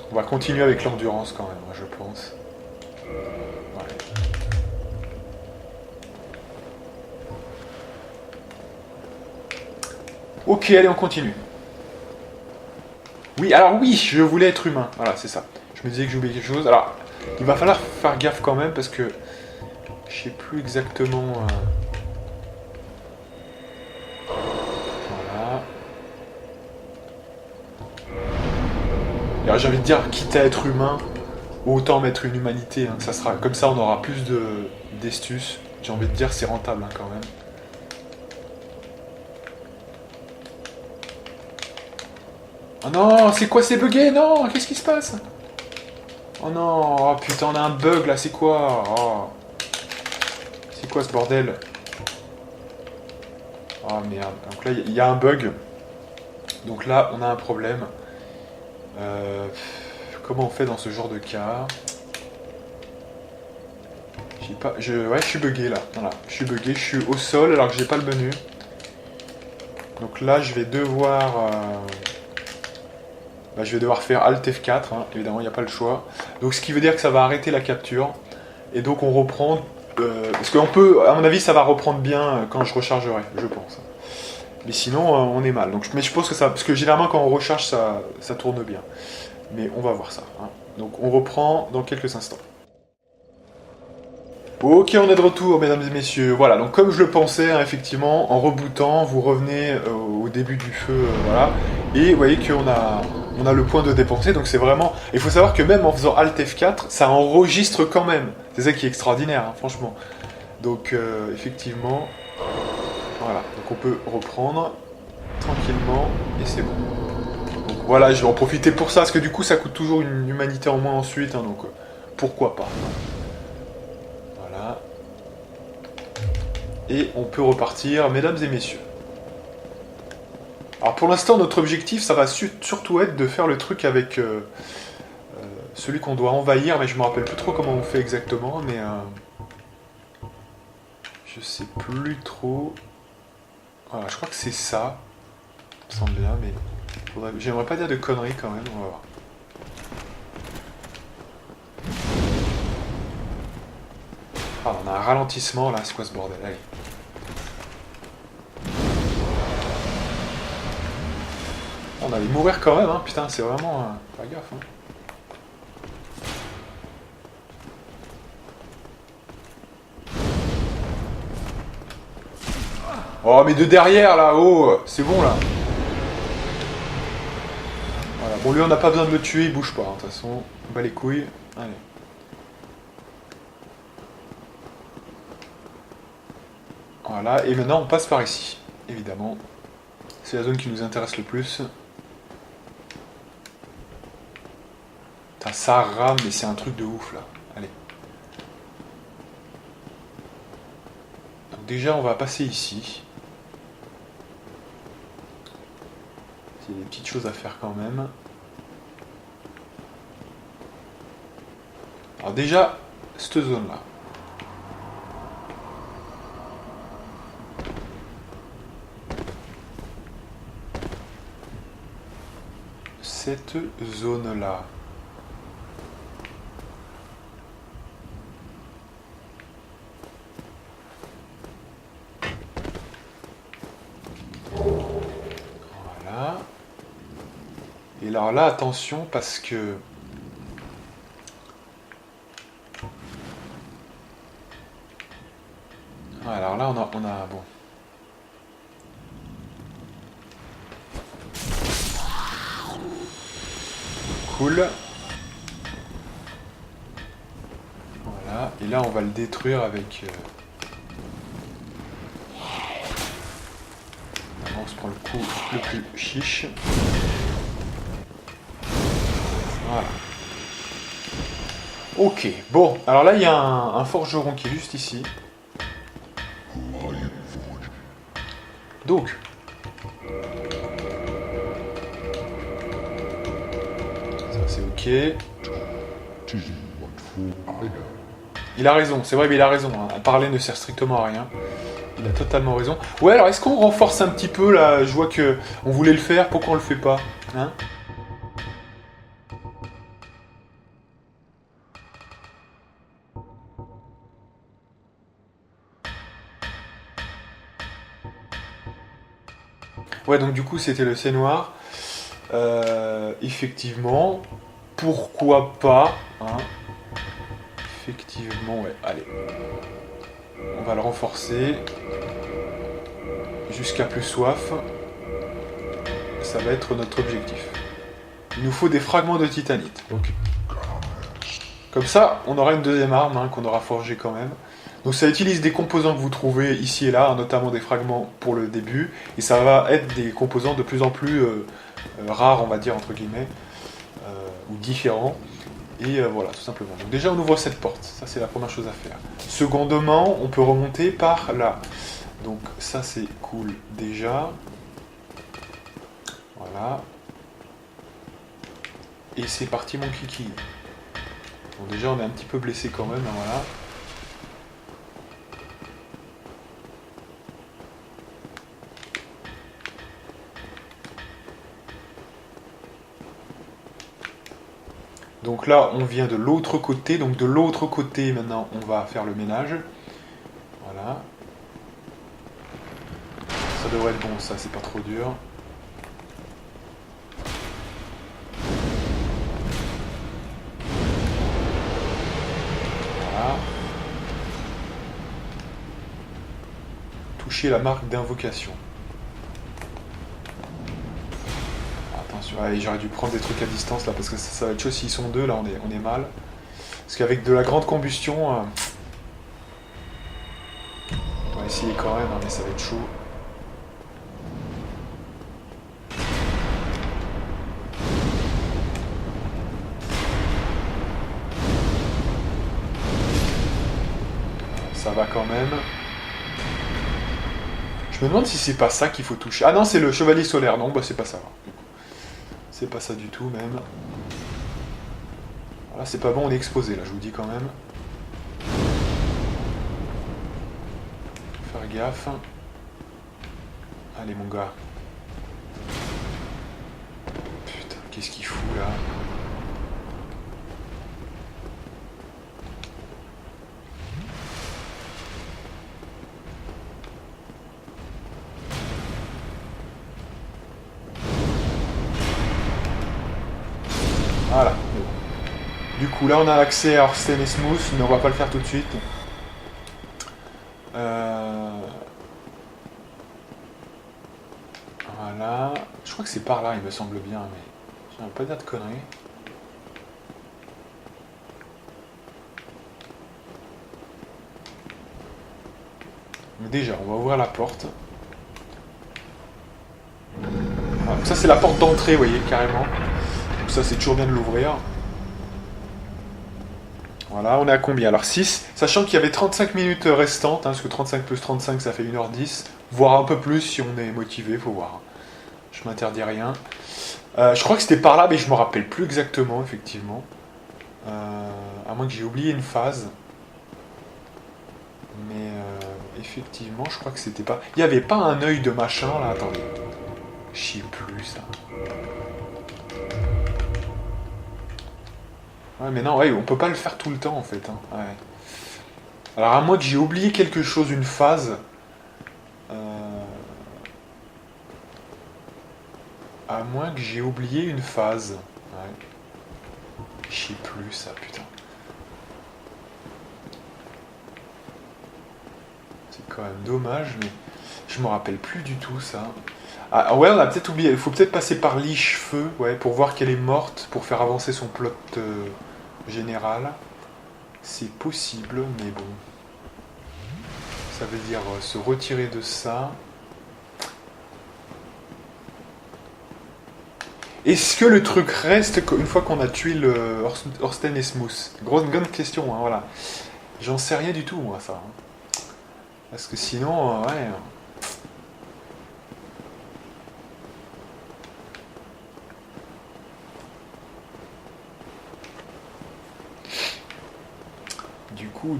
On va continuer avec l'endurance quand même, je pense. Ouais. Ok, allez, on continue. Oui, alors oui, je voulais être humain. Voilà, c'est ça. Je me disais que j'ai oublié quelque chose. Alors, il va falloir faire gaffe quand même parce que je sais plus exactement... Voilà. Alors, j'ai envie de dire, quitte à être humain, autant mettre une humanité. Hein, ça sera comme ça, on aura plus d'estus. J'ai envie de dire, c'est rentable hein, quand même. Oh non, c'est quoi, c'est bugué? Non, qu'est-ce qui se passe? Oh non, oh putain, on a un bug là, c'est quoi? Oh. C'est quoi ce bordel? Oh merde, donc là il y a un bug. Donc là on a un problème. Comment on fait dans ce genre de cas? J'ai pas. Ouais, je suis bugué là. Voilà, je suis bugué, je suis au sol alors que j'ai pas le menu. Donc là je vais devoir. Je vais devoir faire Alt F4, hein. Évidemment il n'y a pas le choix. Donc ce qui veut dire que ça va arrêter la capture. Et donc on reprend. Parce qu'on peut, à mon avis, ça va reprendre bien quand je rechargerai, je pense. Mais sinon, on est mal. Donc, mais je pense que ça, parce que généralement quand on recharge, ça tourne bien. Mais on va voir ça. Hein. Donc on reprend dans quelques instants. Ok, on est de retour, mesdames et messieurs. Voilà, donc comme je le pensais, hein, effectivement, en rebootant, vous revenez au début du feu, voilà. Et vous voyez on a le point de dépenser, donc c'est vraiment... Il faut savoir que même en faisant Alt F4, ça enregistre quand même. C'est ça qui est extraordinaire, hein, franchement. Donc, effectivement, voilà. Donc on peut reprendre tranquillement, et c'est bon. Donc voilà, je vais en profiter pour ça, parce que du coup, ça coûte toujours une humanité en moins ensuite, hein, donc pourquoi pas. Voilà. Et on peut repartir, mesdames et messieurs. Alors pour l'instant, notre objectif, ça va surtout être de faire le truc avec celui qu'on doit envahir, mais je me rappelle plus trop comment on fait exactement, mais je sais plus trop. Voilà, je crois que c'est ça. Ça me semble bien, mais j'aimerais pas dire de conneries quand même, on va voir. Ah, on a un ralentissement là, c'est quoi ce bordel? Allez. On allait mourir quand même, hein, putain, c'est vraiment... pas gaffe, hein. Oh, mais de derrière, là, oh, c'est bon, là. Voilà, bon, lui, on n'a pas besoin de le tuer, il bouge pas, hein, de toute façon. On bat les couilles. Allez. Voilà, et maintenant, on passe par ici, évidemment. C'est la zone qui nous intéresse le plus. Putain, ça rame, mais c'est un truc de ouf, là. Allez. Donc déjà, on va passer ici. Il y a des petites choses à faire quand même. Alors déjà, cette zone-là. Cette zone-là. Voilà. Et alors là, attention, parce que... Alors là, on a bon. Cool. Voilà. Et là, on va le détruire avec... On se prend le coup le plus chiche. Voilà. Ok. Bon. Alors là, il y a un forgeron qui est juste ici. Donc... c'est ok. Il a raison, c'est vrai, mais il a raison. Hein. Parler ne sert strictement à rien. Il a totalement raison. Ouais, alors est-ce qu'on renforce un petit peu là? Je vois que on voulait le faire, pourquoi on le fait pas, hein? Ouais, donc du coup c'était le C noir. Effectivement, pourquoi pas, hein? Effectivement, ouais, allez. On va le renforcer. Jusqu'à plus soif. Ça va être notre objectif. Il nous faut des fragments de titanite. Donc, comme ça, on aura une deuxième arme hein, qu'on aura forgée quand même. Donc ça utilise des composants que vous trouvez ici et là, hein, notamment des fragments pour le début. Et ça va être des composants de plus en plus rares, on va dire, entre guillemets, ou différents. Et voilà, tout simplement. Donc déjà, on ouvre cette porte. Ça, c'est la première chose à faire. Secondement, on peut remonter par là. Donc ça, c'est cool déjà. Voilà. Et c'est parti, mon kiki. Bon, déjà, on est un petit peu blessé quand même, hein, voilà. Donc là, on vient de l'autre côté. Donc de l'autre côté, maintenant, on va faire le ménage. Voilà. Ça devrait être bon, ça, c'est pas trop dur. Voilà. toucher la marque d'invocation. Attention, allez, j'aurais dû prendre des trucs à distance là, parce que ça va être chaud s'ils sont deux, là on est mal. Parce qu'avec de la grande combustion, on va essayer quand même, hein, mais ça va être chaud. Ça va quand même. Je me demande si c'est pas ça qu'il faut toucher. Ah non, c'est le chevalier solaire. Non, bah c'est pas ça. C'est pas ça du tout même. Voilà, c'est pas bon, on est exposé là, je vous dis quand même. Faut faire gaffe. Allez mon gars. Putain, qu'est-ce qu'il fout là? Voilà. Du coup, là, on a accès à Orsten et Smooth, mais on va pas le faire tout de suite. Voilà. Je crois que c'est par là, il me semble bien, mais je vais pas dire de conneries. Mais déjà, on va ouvrir la porte. Voilà. Donc ça, c'est la porte d'entrée, vous voyez, carrément. Donc ça, c'est toujours bien de l'ouvrir. Voilà, on est à combien? Alors 6, sachant qu'il y avait 35 minutes restantes, hein, parce que 35 plus 35, ça fait 1h10, voire un peu plus si on est motivé, faut voir. Je m'interdis rien. Je crois que c'était par là, mais je me rappelle plus exactement, effectivement. À moins que j'ai oublié une phase. Mais effectivement, je crois que c'était pas... Il n'y avait pas un œil de machin, là, attendez. Je sais plus, ça. Ouais, mais non, ouais, on peut pas le faire tout le temps, en fait. Hein. Ouais. Alors, à moins que j'ai oublié quelque chose, une phase... À moins que j'ai oublié une phase. Ouais. Je sais plus, ça, putain. C'est quand même dommage, mais je me rappelle plus du tout, ça. Ah ouais, on a peut-être oublié. Il faut peut-être passer par Liche-Feu, ouais, pour voir qu'elle est morte, pour faire avancer son plot général. C'est possible, mais bon. Ça veut dire se retirer de ça. Est-ce que le truc reste une fois qu'on a tué le Orsten et Smooth? Grosse grande question, hein, voilà. J'en sais rien du tout, moi, ça. Hein. Parce que sinon, ouais...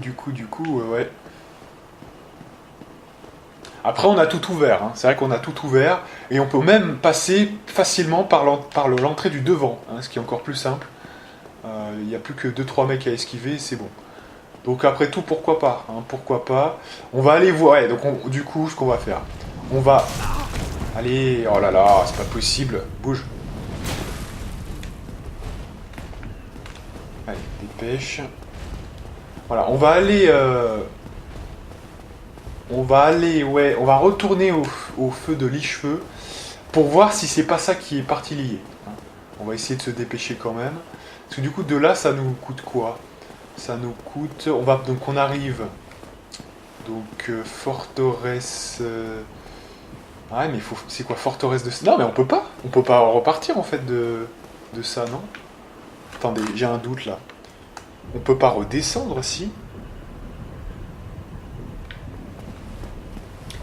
Du coup, ouais. Après, on a tout ouvert. Hein. C'est vrai qu'on a tout ouvert. Et on peut même passer facilement par l'entrée du devant. Hein, ce qui est encore plus simple. Il n'y a plus que 2-3 mecs à esquiver, c'est bon. Donc après tout, pourquoi pas. Hein, pourquoi pas. On va aller voir. Ouais, donc du coup, ce qu'on va faire. On va... Allez, oh là là, c'est pas possible. Bouge. Allez, dépêche. Voilà, on va aller... ouais, on va retourner au feu de Liche-Feu pour voir si c'est pas ça qui est parti lié. Hein. On va essayer de se dépêcher quand même. Parce que du coup, de là, ça nous coûte quoi? Ça nous coûte... Donc on arrive... Donc, forteresse... Ouais, mais c'est quoi, forteresse de... Non, mais on peut pas. On peut pas repartir, en fait, de ça, non? Attendez, j'ai un doute, là. On peut pas redescendre, si?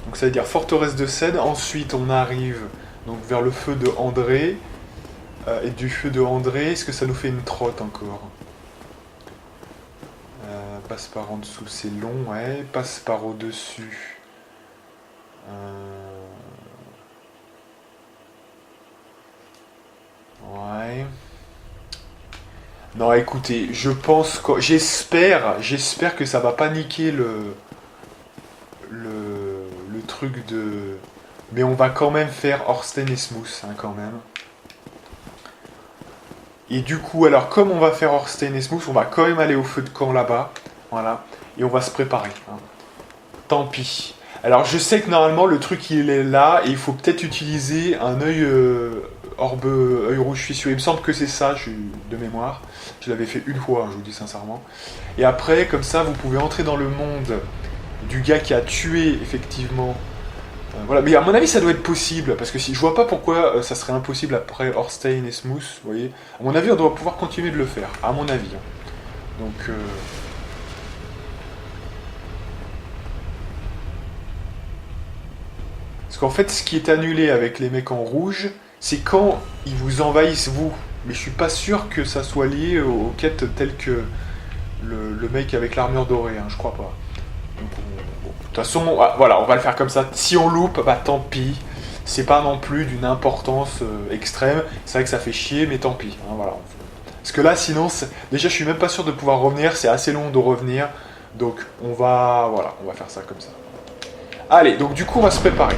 Donc ça veut dire forteresse de Seine. Ensuite, on arrive donc vers le feu de André. Et du feu de André, est-ce que ça nous fait une trotte encore? Passe par en dessous, c'est long, ouais. Passe par au-dessus. Ouais. Non, écoutez, je pense que... J'espère que ça va pas niquer le truc de... Mais on va quand même faire Orsten et Smooth, hein, quand même. Et du coup, alors, comme on va faire Orsten et Smooth, on va quand même aller au feu de camp là-bas. Voilà. Et on va se préparer. Hein. Tant pis. Alors je sais que normalement le truc il est là et il faut peut-être utiliser un œil orbe, œil rouge fissure. Il me semble que c'est ça, de mémoire. Je l'avais fait une fois, je vous dis sincèrement. Et après, comme ça, vous pouvez entrer dans le monde du gars qui a tué effectivement. Voilà, mais à mon avis ça doit être possible parce que si je vois pas pourquoi ça serait impossible après Orstein et Smooth, vous voyez. À mon avis on doit pouvoir continuer de le faire, à mon avis. Donc parce qu'en fait ce qui est annulé avec les mecs en rouge, c'est quand ils vous envahissent vous. Mais je suis pas sûr que ça soit lié aux quêtes telles que le mec avec l'armure dorée, hein, je crois pas. Donc, de toute façon, voilà, on va le faire comme ça. Si on loupe, bah tant pis. C'est pas non plus d'une importance extrême. C'est vrai que ça fait chier, mais tant pis. Hein, voilà. Parce que là, sinon, déjà, je suis même pas sûr de pouvoir revenir. C'est assez long de revenir. Donc, voilà, on va faire ça comme ça. Allez, donc du coup, on va se préparer.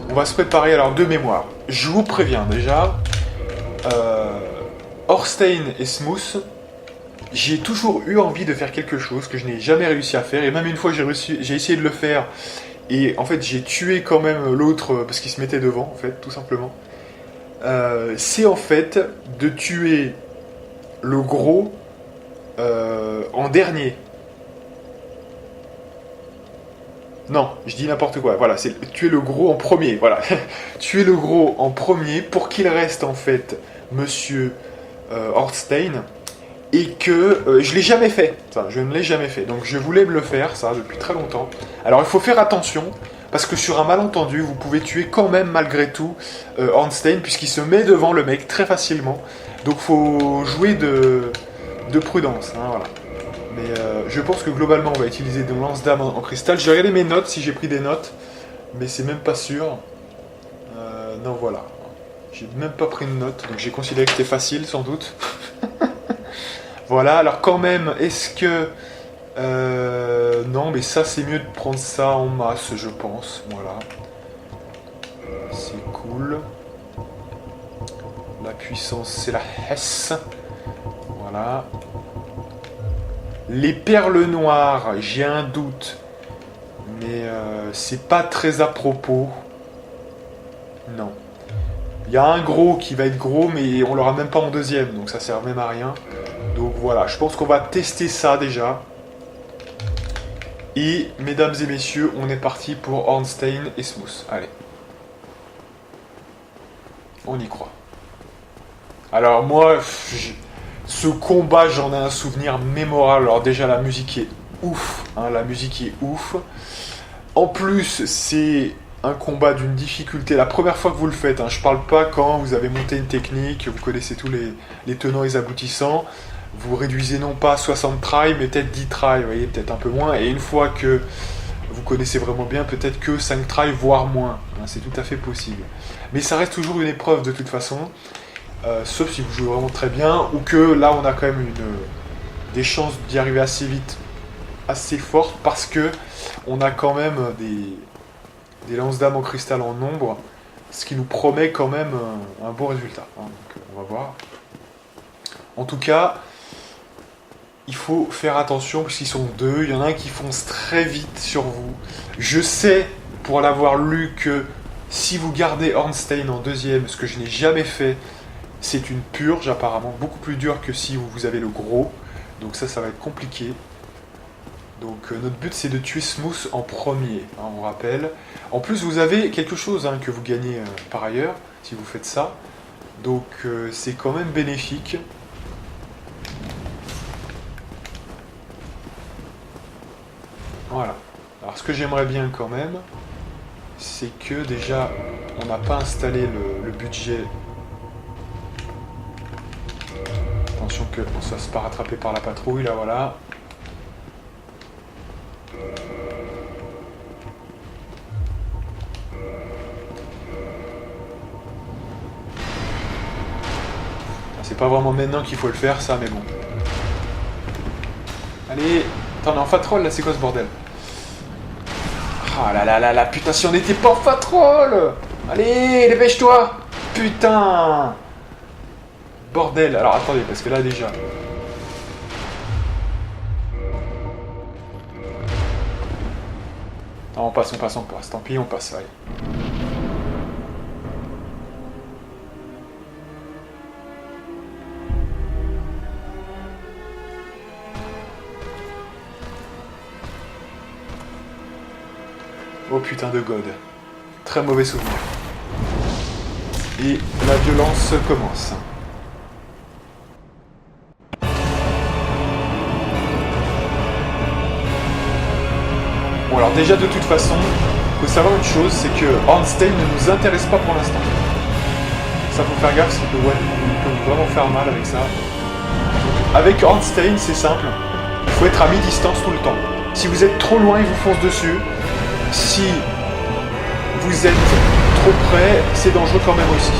On va se préparer, alors, de mémoire. Je vous préviens déjà. Orstein et Smooth, j'ai toujours eu envie de faire quelque chose que je n'ai jamais réussi à faire. Et même une fois, j'ai essayé de le faire. Et en fait, j'ai tué quand même l'autre parce qu'il se mettait devant, en fait, tout simplement. C'est en fait de tuer le gros en dernier. Non, je dis n'importe quoi. Voilà, c'est tuer le gros en premier. Voilà, tuer le gros en premier pour qu'il reste en fait Monsieur Orstein. Et que je l'ai jamais fait. Ça, je ne l'ai jamais fait. Donc je voulais me le faire, ça, depuis très longtemps. Alors il faut faire attention, parce que sur un malentendu, vous pouvez tuer quand même malgré tout Ornstein, puisqu'il se met devant le mec très facilement. Donc faut jouer de prudence. Hein, voilà. Mais je pense que globalement, on va utiliser des lance-d'âme en cristal. J'ai regardé mes notes, si j'ai pris des notes, mais c'est même pas sûr. Non, voilà. J'ai même pas pris de notes, donc j'ai considéré que c'était facile, sans doute. Voilà, alors quand même, est-ce que... non, mais ça, c'est mieux de prendre ça en masse, je pense. Voilà. C'est cool. La puissance, c'est la Hesse. Voilà. Les perles noires, j'ai un doute. Mais c'est pas très à propos. Non. Il y a un gros qui va être gros, mais on l'aura même pas en deuxième, donc ça sert même à rien. Donc voilà, je pense qu'on va tester ça déjà. Et mesdames et messieurs, on est parti pour Ornstein et Smooth. Allez. On y croit. Alors moi, ce combat, j'en ai un souvenir mémorable. Alors déjà, la musique est ouf. Hein, la musique est ouf. En plus, c'est un combat d'une difficulté. La première fois que vous le faites, hein, je parle pas quand vous avez monté une technique, vous connaissez tous les tenants et les aboutissants. Vous réduisez non pas 60 tries, mais peut-être 10 tries, vous voyez, peut-être un peu moins. Et une fois que vous connaissez vraiment bien, peut-être que 5 tries, voire moins. Hein, c'est tout à fait possible. Mais ça reste toujours une épreuve de toute façon. Sauf si vous jouez vraiment très bien, ou que là on a quand même des chances d'y arriver assez vite, assez fortes, parce que on a quand même des lances-d'âme en cristal en nombre, ce qui nous promet quand même un bon résultat. Hein, donc on va voir. En tout cas, il faut faire attention puisqu'ils sont deux. Il y en a un qui fonce très vite sur vous. Je sais, pour l'avoir lu, que si vous gardez Ornstein en deuxième, ce que je n'ai jamais fait, c'est une purge apparemment, beaucoup plus dure que si vous avez le gros. Donc ça va être compliqué. Donc notre but c'est de tuer Smooth en premier, hein, on rappelle. En plus vous avez quelque chose hein, que vous gagnez par ailleurs, si vous faites ça. Donc c'est quand même bénéfique. Voilà. Alors ce que j'aimerais bien quand même, c'est que déjà on n'a pas installé le budget. Attention que on ne se fasse pas rattraper par la patrouille, là voilà. C'est pas vraiment maintenant qu'il faut le faire ça, mais bon. Allez, attends, on est en fatroll là, c'est quoi ce bordel? Ah là là là là, putain, si on n'était pas en fatroll! Allez, dépêche-toi! Putain! Bordel, alors attendez, parce que là déjà... Non, on passe. Tant pis, on passe, allez. Oh putain de God. Très mauvais souvenir. Et la violence commence. Bon alors déjà de toute façon, faut savoir une chose, c'est que Ornstein ne nous intéresse pas pour l'instant. Ça faut faire gaffe, c'est que ouais, on peut vraiment faire mal avec ça. Avec Ornstein, c'est simple, il faut être à mi-distance tout le temps. Si vous êtes trop loin, il vous fonce dessus. Si vous êtes trop près, c'est dangereux quand même aussi.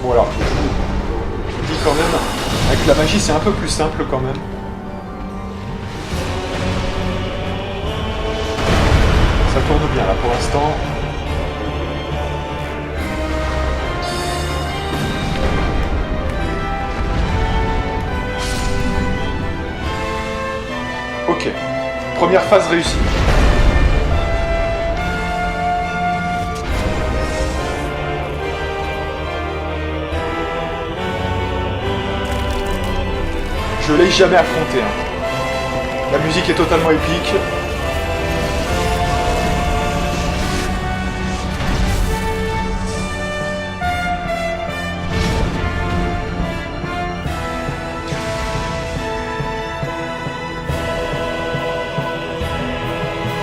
Bon alors, je vous dis quand même, avec la magie c'est un peu plus simple quand même. Ça tourne bien là pour l'instant. Ok, première phase réussie. Je l'ai jamais affronté. Hein. La musique est totalement épique.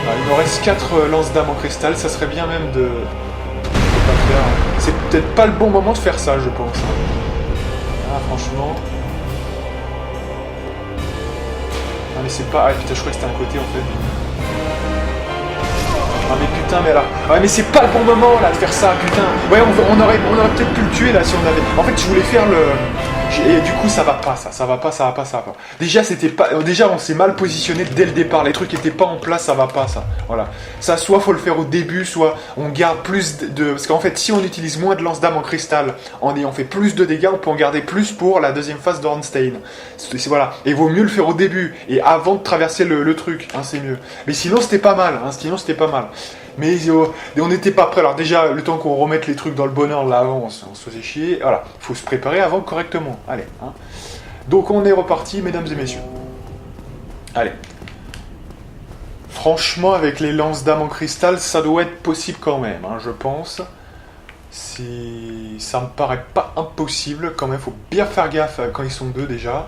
Alors, il me reste 4 lances d'âme en cristal, ça serait bien même de pas faire. C'est peut-être pas le bon moment de faire ça, je pense. Ah, franchement. Ah mais c'est pas... Ah putain, je crois que c'était un côté en fait. Ah mais putain, mais alors... Ouais mais c'est pas le bon moment là de faire ça, putain. Ouais, on aurait peut-être pu le tuer là si on avait... En fait, je voulais faire le... Et du coup, ça va pas. Déjà, c'était pas... Déjà, on s'est mal positionné dès le départ. Les trucs étaient pas en place, ça va pas, ça. Voilà. Ça, soit faut le faire au début, soit on garde plus de... Parce qu'en fait, si on utilise moins de lance d'âme en cristal, en ayant fait plus de dégâts, on peut en garder plus pour la deuxième phase d'Ornstein. Voilà. Et il vaut mieux le faire au début, et avant de traverser le truc, hein, c'est mieux. Mais sinon, c'était pas mal, hein. Mais on n'était pas prêt. Alors déjà, le temps qu'on remette les trucs dans le bon ordre, là, avant, on se faisait chier. Voilà, il faut se préparer avant correctement. Allez. Hein. Donc on est reparti, mesdames et messieurs. Allez. Franchement, avec les lances d'âme en cristal, ça doit être possible quand même, hein, je pense. Ça me paraît pas impossible, quand même. Faut bien faire gaffe quand ils sont deux déjà.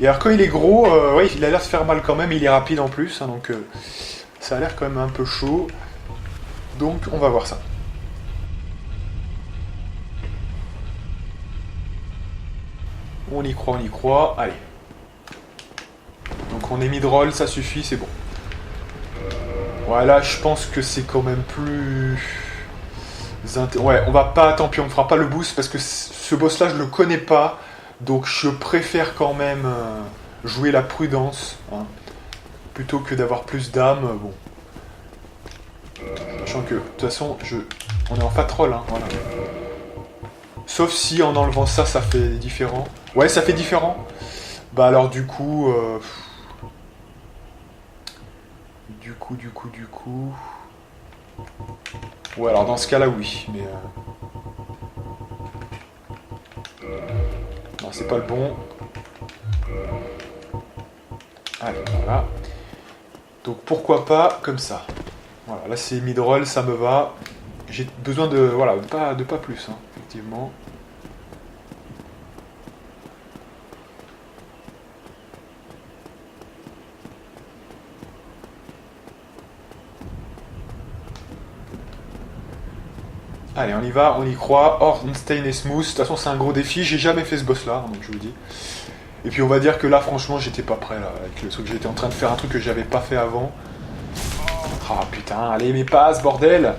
Et alors quand il est gros, ouais, il a l'air de se faire mal quand même. Il est rapide en plus, hein, donc ça a l'air quand même un peu chaud. Donc, on va voir ça. On y croit. Allez. Donc, on est mid-roll, ça suffit, c'est bon. Voilà, je pense que c'est quand même plus... Ouais, on va pas... Tant pis, on ne fera pas le boost, parce que ce boss-là, je le connais pas. Donc, je préfère quand même jouer la prudence. Hein, plutôt que d'avoir plus d'âme, bon... Sachant que, de toute façon, on est en fat roll, hein, voilà. Sauf si en enlevant ça, ça fait différent. Ouais, ça fait différent. Bah alors du coup... Du coup... Ouais, alors dans ce cas-là, oui, mais... Non, c'est pas le bon. Allez, voilà. Donc pourquoi pas comme ça. Voilà, là c'est mid-roll, ça me va. J'ai besoin de... Voilà, de pas plus, hein, effectivement. Allez, on y va, on y croit. Ornstein et Smooth. De toute façon, c'est un gros défi. J'ai jamais fait ce boss-là, donc je vous dis. Et puis on va dire que là, franchement, j'étais pas prêt, là, avec le truc. J'étais en train de faire un truc que j'avais pas fait avant. Ah putain, allez, mes passes, bordel.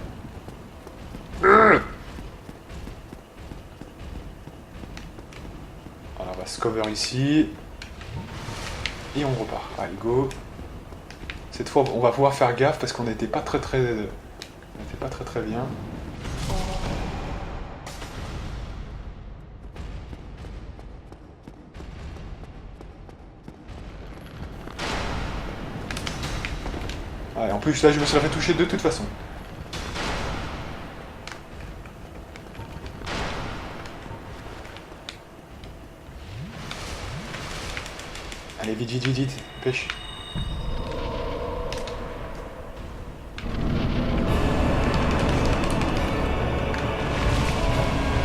Voilà, bah se cover ici. Et on repart. Allez, go. Cette fois, on va pouvoir faire gaffe parce qu'on n'était pas très bien. Allez, en plus, là, je me serais fait toucher de toute façon. Allez, vite, pêche.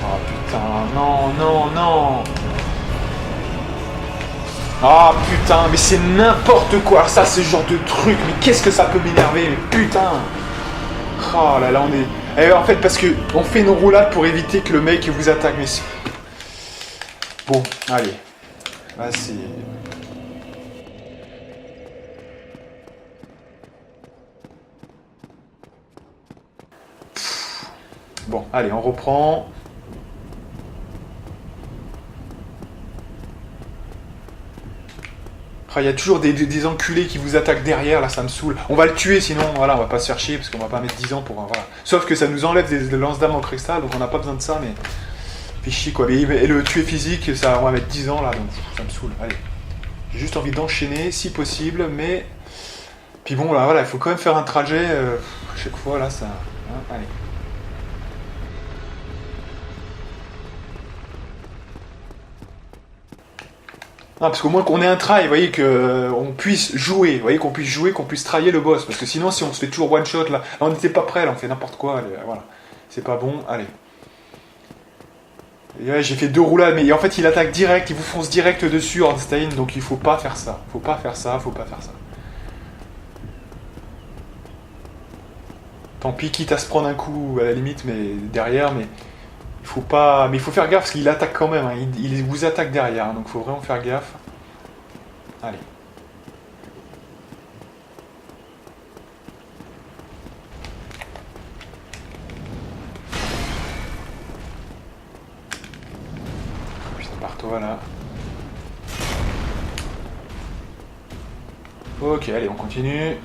Oh putain, non. Ah putain, mais c'est n'importe quoi. Alors ça, ce genre de truc, mais qu'est-ce que ça peut m'énerver, mais putain. Oh là là, on est... Eh, en fait, parce que on fait nos roulades pour éviter que le mec vous attaque, mais... Bon, allez. Là, c'est... Bon, allez, on reprend. Ah, il y a toujours des enculés qui vous attaquent derrière, là ça me saoule. On va le tuer sinon, voilà, on va pas se faire chier parce qu'on va pas mettre 10 ans pour... Voilà. Sauf que ça nous enlève des lance-d'armes en cristal, donc on n'a pas besoin de ça, mais... Fait chier quoi. Mais et le tuer physique, ça, on va mettre 10 ans là, donc ça me saoule. Allez. J'ai juste envie d'enchaîner si possible, mais... Puis bon, là, voilà, il faut quand même faire un trajet à chaque fois, là, ça... Hein, allez. Non, parce qu'au moins qu'on ait un try, vous voyez, qu'on puisse jouer, vous voyez, qu'on puisse tryer le boss, parce que sinon, si on se fait toujours one shot, là on n'était pas prêt, là, on fait n'importe quoi, allez, voilà, c'est pas bon, allez. Et ouais, j'ai fait 2 roulades, mais en fait, il attaque direct, il vous fonce direct dessus, Ornstein, donc il faut pas faire ça, faut pas faire ça. Tant pis, quitte à se prendre un coup, à la limite, mais derrière, mais... Il faut pas... Mais il faut faire gaffe parce qu'il attaque quand même, hein. Il vous attaque derrière, hein, donc il faut vraiment faire gaffe. Allez. Putain, barre-toi là. Ok, allez, on continue.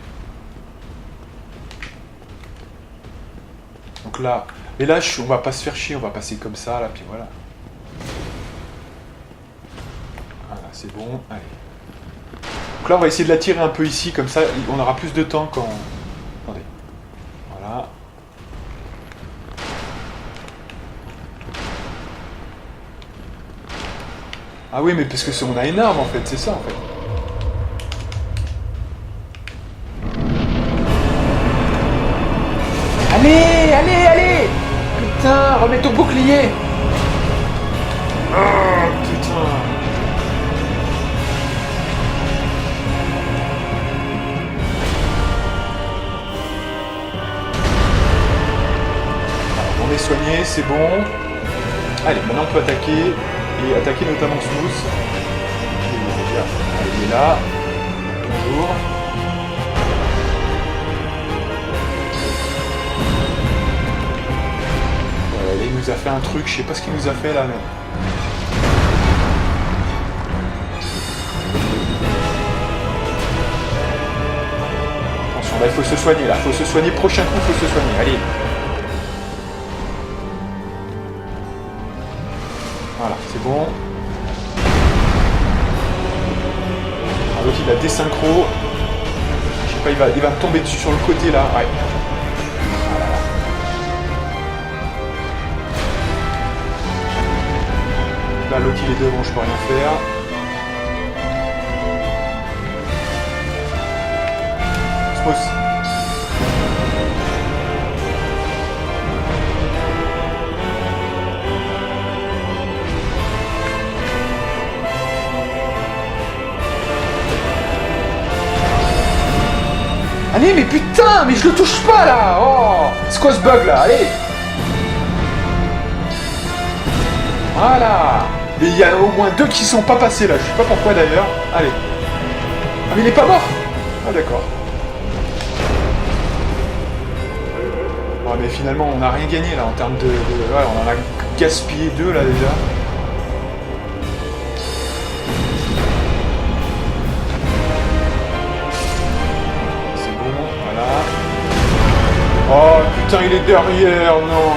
Donc là... Mais là, on va pas se faire chier, on va passer comme ça, là, puis voilà. Voilà, c'est bon, allez. Donc là, on va essayer de la tirer un peu ici, comme ça, on aura plus de temps quand... Attendez. Voilà. Ah oui, mais parce que on a une arme, en fait, c'est ça, en fait. Allez! Putain, remets ton bouclier! Oh, putain! Alors, on est soigné, c'est bon. Allez, maintenant on peut attaquer, et attaquer notamment Smooth. Allez, il est là. Bonjour. Il nous a fait un truc, je sais pas ce qu'il nous a fait là, mais... Attention, là il faut se soigner, prochain coup il faut se soigner, allez. Voilà, c'est bon. Ah, l'autre il a des synchros. Je sais pas, il va me tomber dessus sur le côté là, ouais. Là, l'autre il est devant, je peux rien faire. Smooth. Allez, mais putain, mais je le touche pas là. Oh, c'est quoi ce bug là? Allez. Voilà. Mais il y a au moins 2 qui sont pas passés là, je sais pas pourquoi d'ailleurs. Allez. Ah mais il est pas mort. Ah d'accord. Ouais mais finalement on n'a rien gagné là en termes de... Ouais, on en a gaspillé 2 là déjà. Oh putain, il est derrière, non.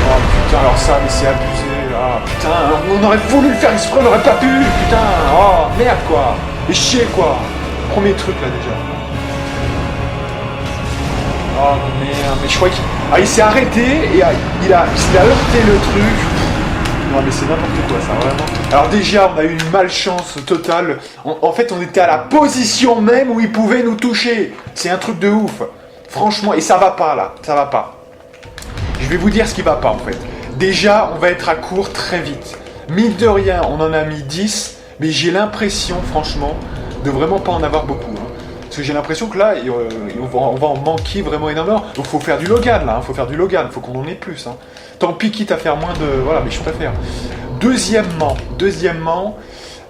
Oh putain, alors ça, mais c'est abusé. Ah putain, on aurait voulu le faire exprès, on n'aurait pas pu. Putain, oh merde quoi. Et chier quoi. Premier truc là déjà. Oh merde, mais je crois qu'il s'est arrêté et il a heurté le truc. Non mais c'est n'importe quoi ça, vraiment. Alors déjà, on a eu une malchance totale. En fait, on était à la position même où il pouvait nous toucher. C'est un truc de ouf. Franchement, et ça va pas là, ça va pas. Je vais vous dire ce qui va pas en fait. Déjà, on va être à court très vite. Mine de rien, on en a mis 10, mais j'ai l'impression, franchement, de vraiment pas en avoir beaucoup. Hein. Parce que j'ai l'impression que là, on va en manquer vraiment énormément. Donc faut faire du Logan là, faut faire du Logan, faut qu'on en ait plus. Hein. Tant pis quitte à faire moins de... Voilà, mais je préfère. Deuxièmement,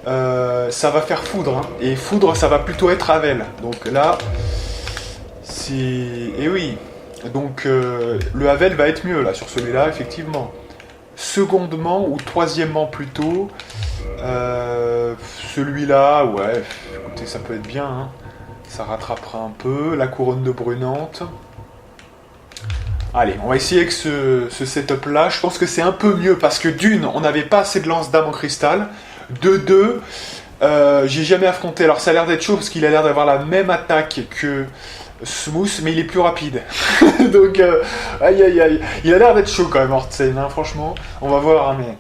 ça va faire foudre. Hein. Et foudre, ça va plutôt être Havel. Donc là, c'est... Et oui. Donc le Havel va être mieux là, sur celui-là, effectivement. Secondement, ou troisièmement plutôt, celui-là, ouais, écoutez, ça peut être bien. Hein. Ça rattrapera un peu. La couronne de brunante. Allez, on va essayer avec ce setup là. Je pense que c'est un peu mieux parce que d'une, on n'avait pas assez de lance-dames en cristal. De deux, j'ai jamais affronté. Alors ça a l'air d'être chaud parce qu'il a l'air d'avoir la même attaque que Smooth, mais il est plus rapide. Donc, aïe aïe aïe. Il a l'air d'être chaud quand même, Ortsen, hein, franchement. On va voir, hein, mais...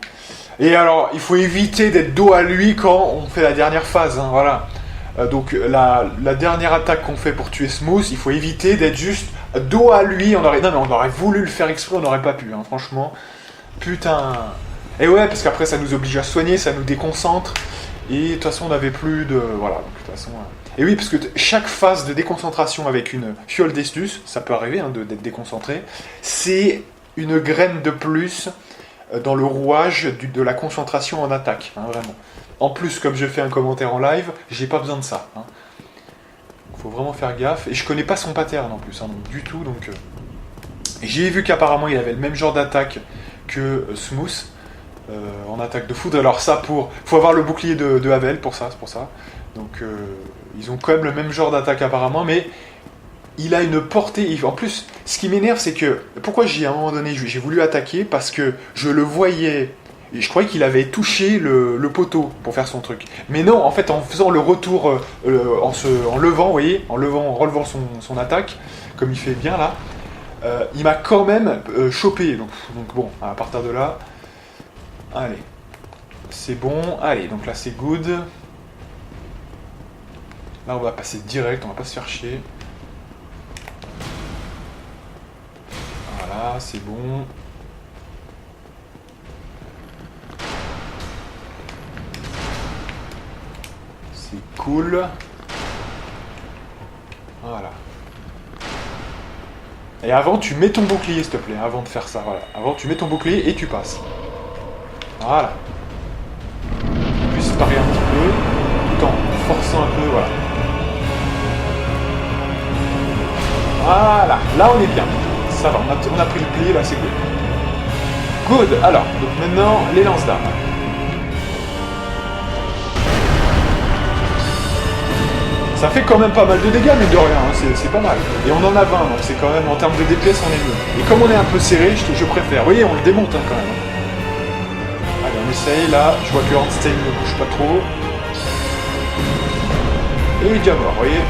Et alors, il faut éviter d'être dos à lui quand on fait la dernière phase, hein, voilà. Donc la dernière attaque qu'on fait pour tuer Smooth, il faut éviter d'être juste dos à lui. On aurait voulu le faire exprès, on n'aurait pas pu, hein, franchement. Putain. Et ouais, parce qu'après ça nous oblige à soigner, ça nous déconcentre. Et de toute façon on n'avait plus de... Voilà, donc de toute façon... Et oui, parce que chaque phase de déconcentration avec une fiole d'Estus, ça peut arriver hein, d'être déconcentré, c'est une graine de plus dans le rouage de la concentration en attaque, hein, vraiment. En plus, comme je fais un commentaire en live, j'ai pas besoin de ça. Hein. Faut vraiment faire gaffe. Et je connais pas son pattern en plus, hein, donc, du tout. Donc, j'ai vu qu'apparemment il avait le même genre d'attaque que Smooth en attaque de foudre. Alors ça, faut avoir le bouclier de Havel pour ça, c'est pour ça. Donc ils ont quand même le même genre d'attaque apparemment, mais il a une portée. En plus, ce qui m'énerve, c'est que pourquoi à un moment donné j'ai voulu attaquer parce que je le voyais. Et je croyais qu'il avait touché le poteau pour faire son truc. Mais non, en fait, en faisant le retour, en levant, vous voyez, en relevant son attaque, comme il fait bien là, il m'a quand même chopé. Donc bon, à partir de là, allez, c'est bon. Allez, donc là c'est good. Là on va passer direct, on va pas se faire chier. Voilà, c'est bon. Cool. Voilà. Et avant, tu mets ton bouclier, s'il te plaît, avant de faire ça. Voilà. Avant, tu mets ton bouclier et tu passes. Voilà. Tu puisses parier un petit peu, tout en forçant un peu, voilà. Voilà. Là, on est bien. Ça va, on a pris le pli, là, c'est good. Good. Alors, donc maintenant, les lance-darmes. Ça fait quand même pas mal de dégâts, mais de rien, hein, c'est pas mal. Et on en a 20, donc c'est quand même, en termes de DPS, on est mieux. Et comme on est un peu serré, je préfère. Vous voyez, on le démonte hein, quand même. Allez, on essaye, là. Je vois que Ornstein ne bouge pas trop. Et il est déjà mort, vous voyez.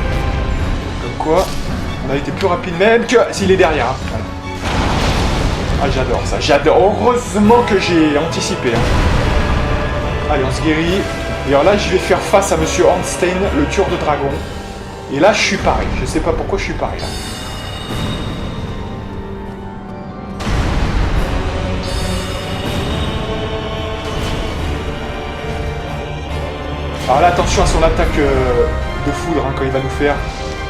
Comme quoi, on a été plus rapide même que s'il est derrière. Hein. Voilà. Ah, j'adore ça, j'adore. Heureusement que j'ai anticipé. Hein. Allez, on se guérit. Et alors là, je vais faire face à Monsieur Ornstein, le tueur de dragon. Et là, je suis pareil. Je sais pas pourquoi je suis pareil. Là. Alors là, attention à son attaque de foudre hein, quand il va nous faire.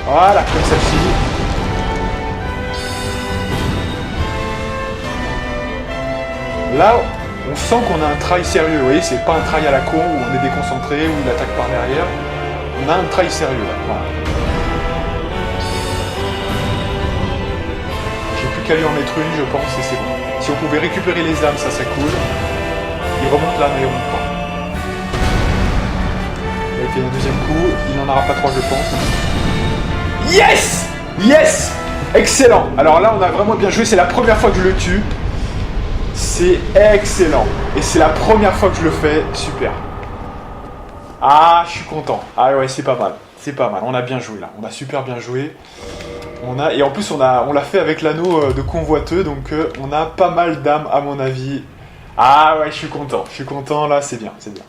Voilà, comme celle-ci. Là, on sent qu'on a un try sérieux, vous voyez, c'est pas un try à la con où on est déconcentré, où il attaque par derrière. On a un try sérieux là. Voilà. J'ai plus qu'à lui en mettre une, je pense, et c'est bon. Si on pouvait récupérer les âmes, ça serait cool. Il remonte là, mais il remonte pas. Il a fait un deuxième coup, il n'en aura pas trois, je pense. Yes! Yes! Excellent. Alors là, on a vraiment bien joué. C'est la première fois que je le tue. C'est excellent. Et c'est la première fois que je le fais. Super. Ah, je suis content. Ah ouais, c'est pas mal. C'est pas mal. On a bien joué là. On a super bien joué. Et en plus, on l'a fait avec l'anneau de convoiteux. Donc, on a pas mal d'âmes à mon avis. Ah ouais, je suis content. Je suis content là. C'est bien. C'est bien.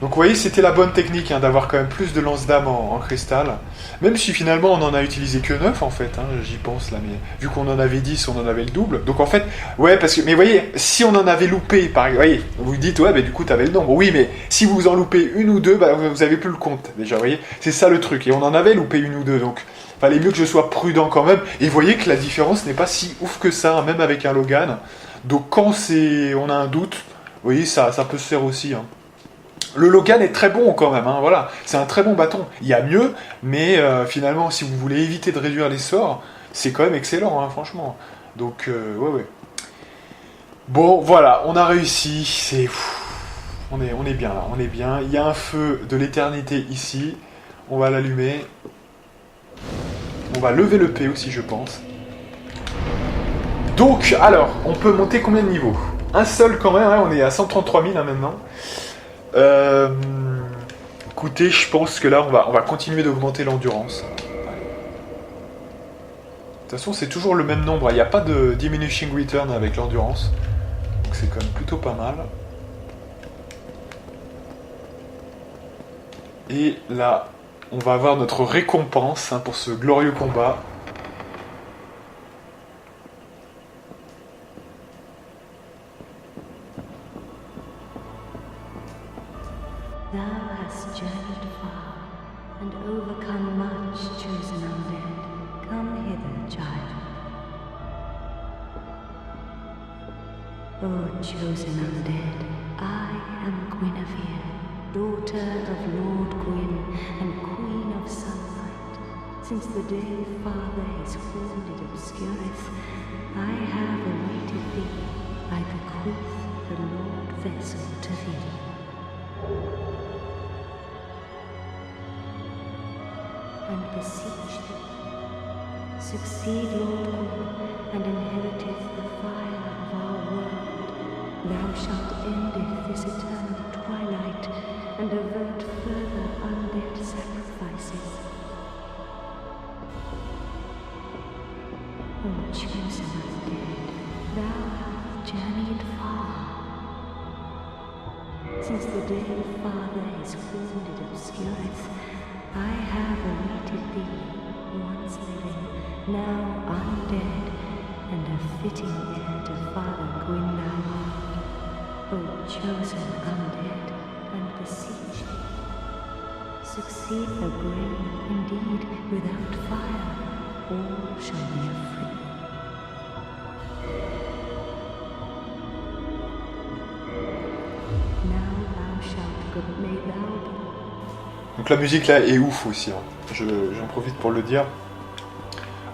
Donc vous voyez, c'était la bonne technique hein, d'avoir quand même plus de lance-d'âme en cristal. Même si finalement on en a utilisé que 9 en fait, hein, j'y pense là, mais vu qu'on en avait 10, on en avait le double. Donc en fait, ouais, parce que, mais vous voyez, si on en avait loupé, vous voyez, vous vous dites, ouais, bah du coup t'avais le nombre. Oui, mais si vous en loupez une ou deux, bah, vous avez plus le compte déjà, vous voyez. C'est ça le truc, et on en avait loupé une ou deux, donc fallait mieux que je sois prudent quand même. Et vous voyez que la différence n'est pas si ouf que ça, hein, même avec un Logan. Donc quand on a un doute, vous voyez, ça peut se faire aussi, hein. Le Logan est très bon quand même, hein, voilà. C'est un très bon bâton. Il y a mieux, mais finalement, si vous voulez éviter de réduire les sorts, c'est quand même excellent, hein, franchement. Donc, ouais. Bon, voilà, on a réussi. On est bien là, on est bien. Il y a un feu de l'éternité ici. On va l'allumer. On va lever le P aussi, je pense. Donc, alors, on peut monter combien de niveaux? Un seul quand même, hein, on est à 133 000 hein, maintenant. Écoutez, je pense que là, on va continuer d'augmenter l'endurance. De toute façon, c'est toujours le même nombre. Il n'y a pas de diminishing return avec l'endurance. Donc c'est quand même plutôt pas mal. Et là, on va avoir notre récompense hein, pour ce glorieux combat. Thou hast journeyed far, and overcome much, chosen undead. Come hither, child. O chosen undead, I am Guinevere, daughter of Lord Gwyn and Queen of Sunlight. Since the day Father his wounded obscureth, I have awaited thee. I bequeath the Lord vessel to thee. And beseech thee, succeed Lord Gwyn, and inheriteth the fire of our world. Thou shalt endeth this eternal twilight, and avert further undead sacrifices. O chosen undead, thou hast journeyed far. Since the day Father his wounded obscureth, I have awaited thee, once living, now undead, and a fitting heir to Father Gwyn thou art. O chosen undead, and beseech thee, succeed the grave, indeed, without fire, all shall be free. Now thou shalt good, may thou be. Donc la musique là est ouf aussi, hein. J'en profite pour le dire.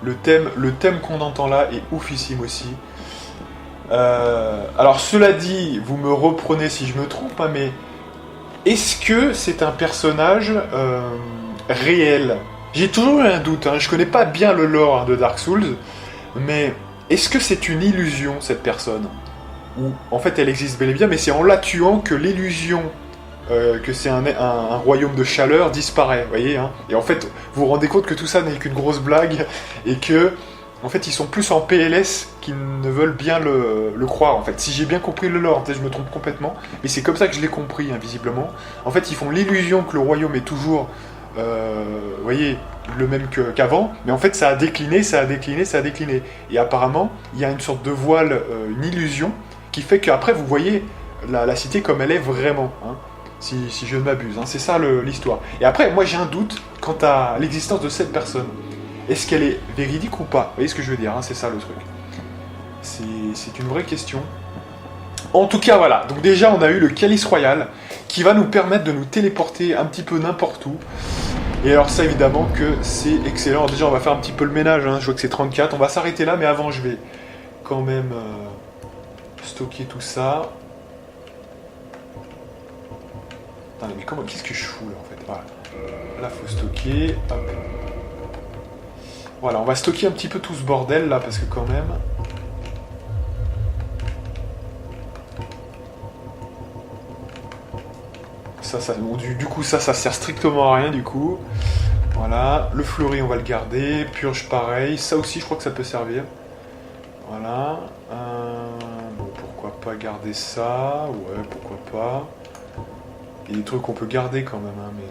Le thème qu'on entend là est oufissime aussi. Alors cela dit, vous me reprenez si je me trompe, hein, mais est-ce que c'est un personnage réel? J'ai toujours eu un doute, hein. Je connais pas bien le lore hein, de Dark Souls, mais est-ce que c'est une illusion cette personne? Ou en fait elle existe bel et bien, mais c'est en la tuant que l'illusion que c'est un royaume de chaleur disparaît, vous voyez, hein. Et en fait, vous vous rendez compte que tout ça n'est qu'une grosse blague, et que, en fait, ils sont plus en PLS qu'ils ne veulent bien le croire, en fait. Si j'ai bien compris le lore, peut-être je me trompe complètement, mais c'est comme ça que je l'ai compris, hein, visiblement. En fait, ils font l'illusion que le royaume est toujours, vous voyez, le même qu'avant, mais en fait, ça a décliné, ça a décliné, ça a décliné. Et apparemment, il y a une sorte de voile, une illusion, qui fait qu'après, vous voyez la cité comme elle est vraiment, hein. Si je ne m'abuse, hein. C'est ça l'histoire. Et après, moi j'ai un doute quant à l'existence de cette personne. Est-ce qu'elle est véridique ou pas? Vous voyez ce que je veux dire, hein, c'est ça le truc. C'est une vraie question. En tout cas, voilà. Donc déjà, on a eu le Calice Royal, qui va nous permettre de nous téléporter un petit peu n'importe où. Et alors ça, évidemment que c'est excellent. Alors, déjà, on va faire un petit peu le ménage, hein. Je vois que c'est 34. On va s'arrêter là, mais avant, je vais quand même stocker tout ça. Attendez, mais qu'est-ce que je fous là en fait? Voilà. Là, faut stocker. Hop. Voilà, on va stocker un petit peu tout ce bordel là, parce que quand même... Bon, du coup, ça sert strictement à rien, du coup. Voilà, le fleuri, on va le garder. Purge, pareil. Ça aussi, je crois que ça peut servir. Voilà. Bon, pourquoi pas garder ça? Ouais, pourquoi pas. Il y a des trucs qu'on peut garder quand même, hein, mais...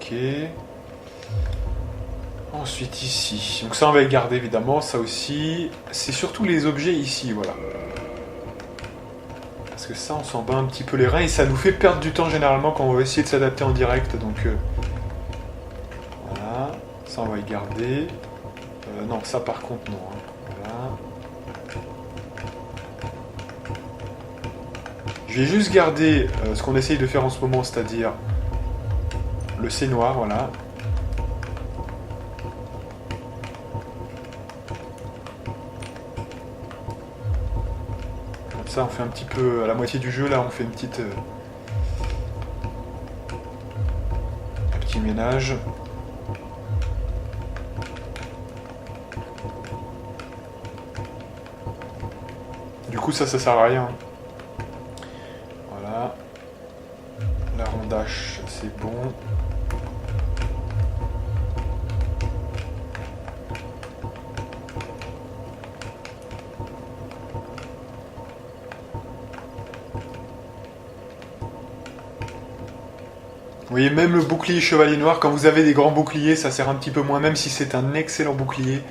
Ok. Ensuite ici. Donc ça on va le garder évidemment, ça aussi. C'est surtout les objets ici, voilà. Parce que ça on s'en bat un petit peu les reins et ça nous fait perdre du temps généralement quand on va essayer de s'adapter en direct. Donc voilà. Ça on va le garder. Non, ça par contre non. Hein. Voilà. Je vais juste garder ce qu'on essaye de faire en ce moment, c'est-à-dire le C noir, voilà. Comme ça, on fait un petit peu, à la moitié du jeu, là, on fait une petite... un petit ménage. Du coup, ça sert à rien. Voilà. La rondache, c'est bon. Vous voyez, même le bouclier chevalier noir, quand vous avez des grands boucliers, ça sert un petit peu moins, même si c'est un excellent bouclier.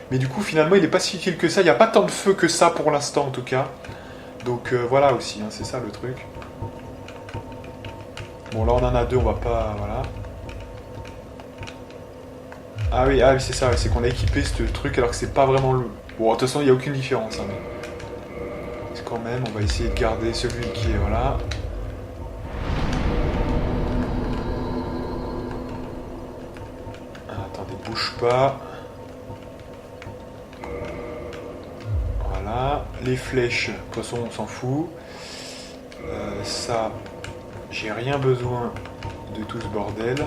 Mais du coup, finalement, il n'est pas si utile que ça. Il n'y a pas tant de feu que ça pour l'instant, en tout cas. Donc voilà aussi, hein, c'est ça le truc. Bon, là, on en a deux, on va pas... Voilà. Ah oui, c'est ça, c'est qu'on a équipé ce truc alors que c'est pas vraiment le... Bon, de toute façon, il n'y a aucune différence. Hein, mais... quand même, on va essayer de garder celui qui est... Voilà. Attendez, bouge pas. Voilà. Les flèches, de toute façon, on s'en fout. Ça, j'ai rien besoin de tout ce bordel.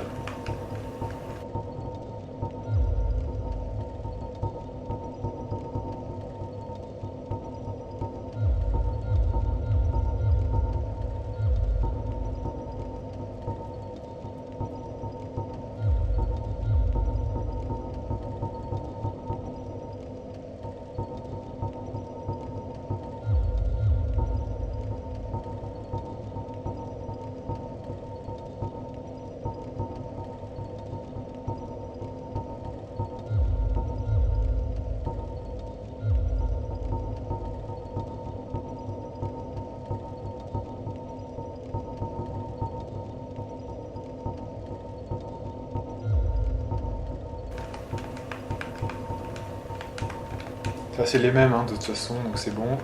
Ça c'est les mêmes hein, de toute façon, donc c'est bon.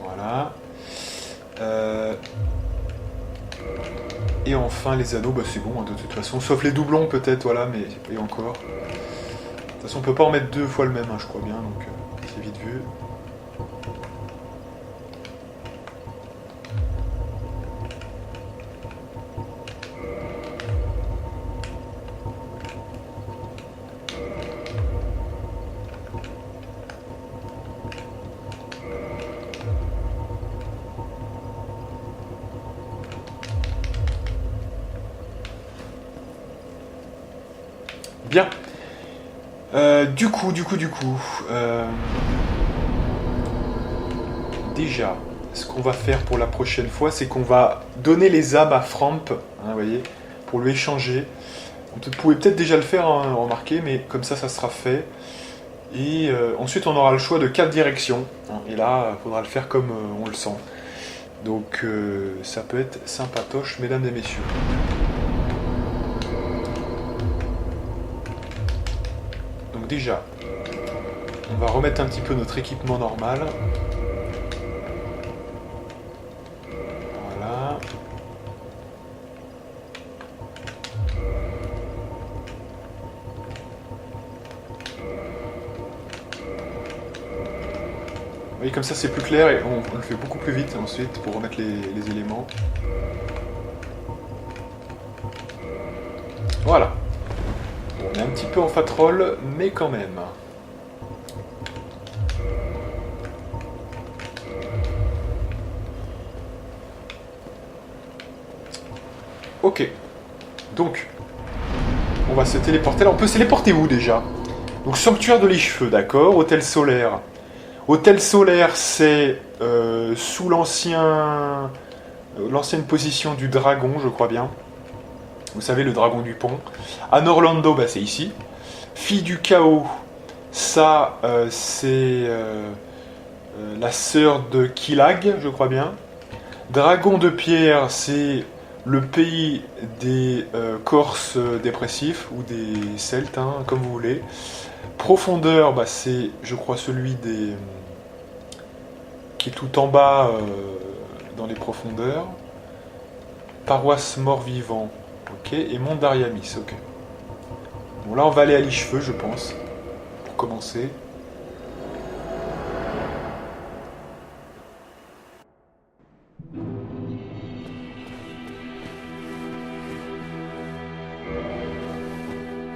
Voilà. Et enfin les anneaux, bah c'est bon hein, de toute façon, sauf les doublons peut-être, voilà, mais et encore. De toute façon on peut pas en mettre deux fois le même, hein, je crois bien, donc c'est vite vu. Bien. Du coup. Déjà, ce qu'on va faire pour la prochaine fois, c'est qu'on va donner les âmes à Framp, hein, vous voyez, pour lui échanger. Vous pouvez peut-être déjà le faire, hein, remarquez, mais comme ça sera fait. Et ensuite, on aura le choix de 4 directions. Hein, et là, il faudra le faire comme on le sent. Donc, ça peut être sympatoche, mesdames et messieurs. Donc déjà, On va remettre un petit peu notre équipement normal. Voilà. Oui, comme ça c'est plus clair et on le fait beaucoup plus vite ensuite pour remettre les éléments. Voilà. Bon, on est un petit peu en fat roll, mais quand même. Ok. Donc, on va se téléporter. Là, on peut se téléporter où déjà? Donc, sanctuaire de Lichefeu, d'accord. Hôtel solaire. Hôtel solaire, c'est sous l'ancienne position du dragon, je crois bien. Vous savez, le dragon du pont. Anne Orlando, bah, c'est ici. Fille du chaos, ça, c'est la sœur de Kilag, je crois bien. Dragon de pierre, c'est le pays des Corses dépressifs, ou des Celtes, hein, comme vous voulez. Profondeur, bah, c'est, je crois, celui des qui est tout en bas dans les profondeurs. Paroisse mort-vivant, ok. Et Mont d'Ariamis, ok. Bon, là, on va aller à Lichefeu, je pense, pour commencer.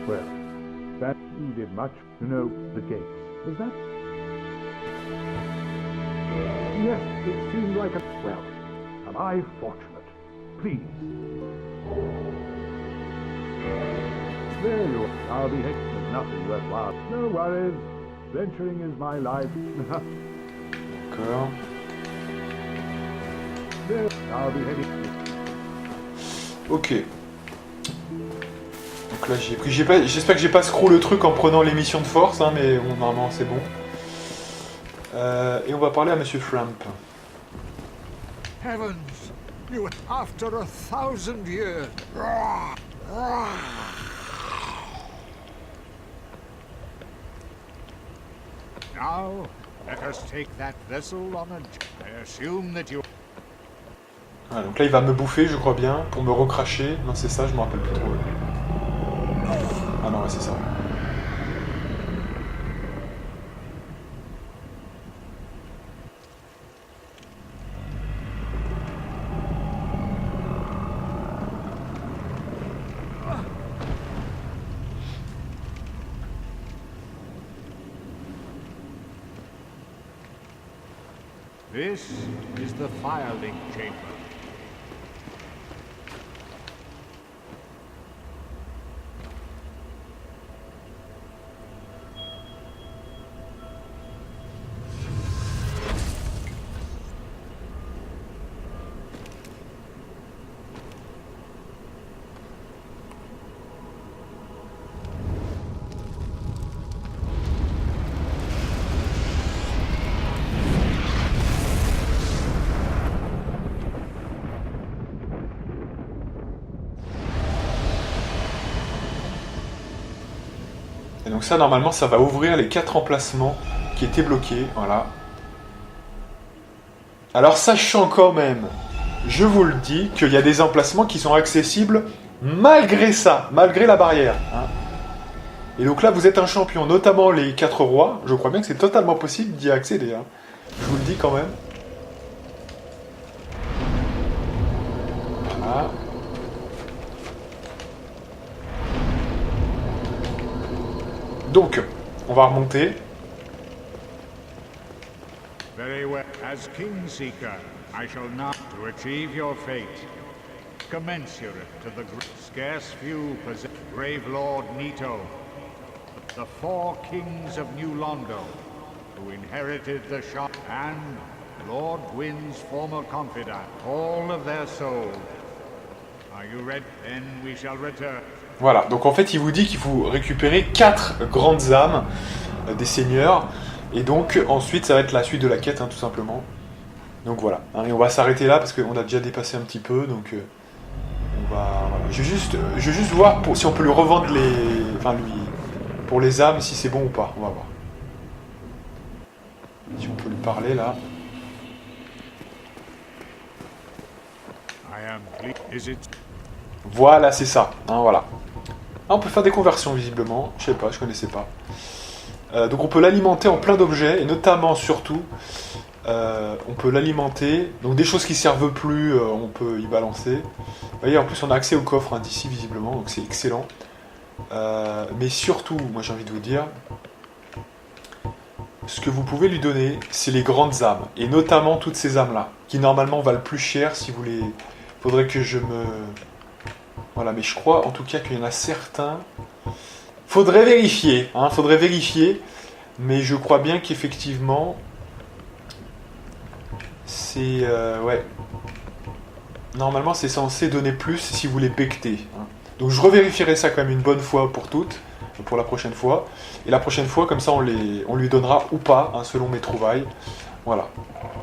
Well, that you did much to know the gates. Was that? Yes, it seemed like a... Well, am I fortunate? Please. There you are. I'll be heading. There's nothing worthwhile. No worries. Venturing is my life. D'accord. There, I'll be heading. Ok. Donc là, j'ai pris... J'espère que j'ai pas scroll le truc en prenant l'émission de force, hein, mais bon, normalement, c'est bon. Et on va parler à Monsieur Framp. Heavens! You, after 1,000 years. Now, let us take that vessel on a... I assume that you... Ah, donc là, il va me bouffer, je crois bien, pour me recracher. Non, c'est ça, je me rappelle plus trop. Ah non, ouais, c'est ça. This is the Firelink Chamber. Et donc ça, normalement, ça va ouvrir les 4 emplacements qui étaient bloqués. Voilà. Alors, sachant quand même, je vous le dis, qu'il y a des emplacements qui sont accessibles malgré ça, malgré la barrière. Hein. Et donc là, vous êtes un champion, notamment les 4 rois. Je crois bien que c'est totalement possible d'y accéder. Hein. Je vous le dis quand même. Voilà. Donc, on va remonter. Very well. As Kingseeker, I shall not to achieve your fate. Commensurate to the scarce few possess brave Lord Nito, the 4 kings of New Londo, who inherited the shop, and Lord Gwyn's former confidant, all of their souls. Are you ready? Then we shall return. Voilà, donc en fait il vous dit qu'il faut récupérer 4 grandes âmes des seigneurs, et donc ensuite ça va être la suite de la quête, hein, tout simplement. Donc voilà, hein, et on va s'arrêter là parce qu'on a déjà dépassé un petit peu, donc on va... Voilà. Je vais juste voir si on peut lui revendre les... Enfin lui... Pour les âmes, si c'est bon ou pas, on va voir. Si on peut lui parler là. I am pleased. Is it? Voilà, c'est ça. Hein, voilà. Ah, on peut faire des conversions visiblement. Je sais pas, je connaissais pas. Donc on peut l'alimenter en plein d'objets, et notamment, surtout, on peut l'alimenter. Donc des choses qui servent plus, on peut y balancer. Vous voyez, en plus on a accès au coffre hein, d'ici visiblement, donc c'est excellent. Mais surtout, moi j'ai envie de vous dire, ce que vous pouvez lui donner, c'est les grandes âmes, et notamment toutes ces âmes-là, qui normalement valent plus cher si vous les... Faudrait que je me... Voilà, mais je crois en tout cas qu'il y en a certains... Faudrait vérifier, hein, faudrait vérifier, mais je crois bien qu'effectivement, c'est... ouais. Normalement, c'est censé donner plus si vous les bectez. Hein. Donc je revérifierai ça quand même une bonne fois pour toutes, pour la prochaine fois. Et la prochaine fois, comme ça, on lui donnera ou pas, hein, selon mes trouvailles. Voilà.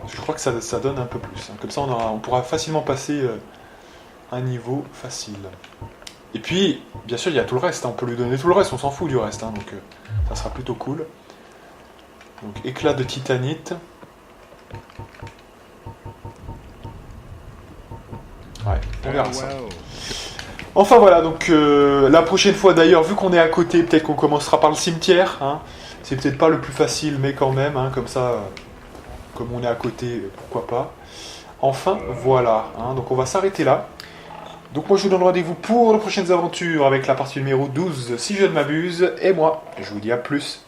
Je crois que ça donne un peu plus. Hein. Comme ça, on pourra facilement passer un niveau facile. Et puis, bien sûr, il y a tout le reste. Hein. On peut lui donner tout le reste, on s'en fout du reste. Hein. Donc ça sera plutôt cool. Donc éclat de titanite. Ouais, on verra ça. Enfin voilà, donc la prochaine fois d'ailleurs, vu qu'on est à côté, peut-être qu'on commencera par le cimetière. Hein. C'est peut-être pas le plus facile, mais quand même, hein, comme ça, comme on est à côté, pourquoi pas. Enfin voilà, hein, donc on va s'arrêter là. Donc moi je vous donne rendez-vous pour les prochaines aventures avec la partie numéro 12, si je ne m'abuse. Et moi, je vous dis à plus.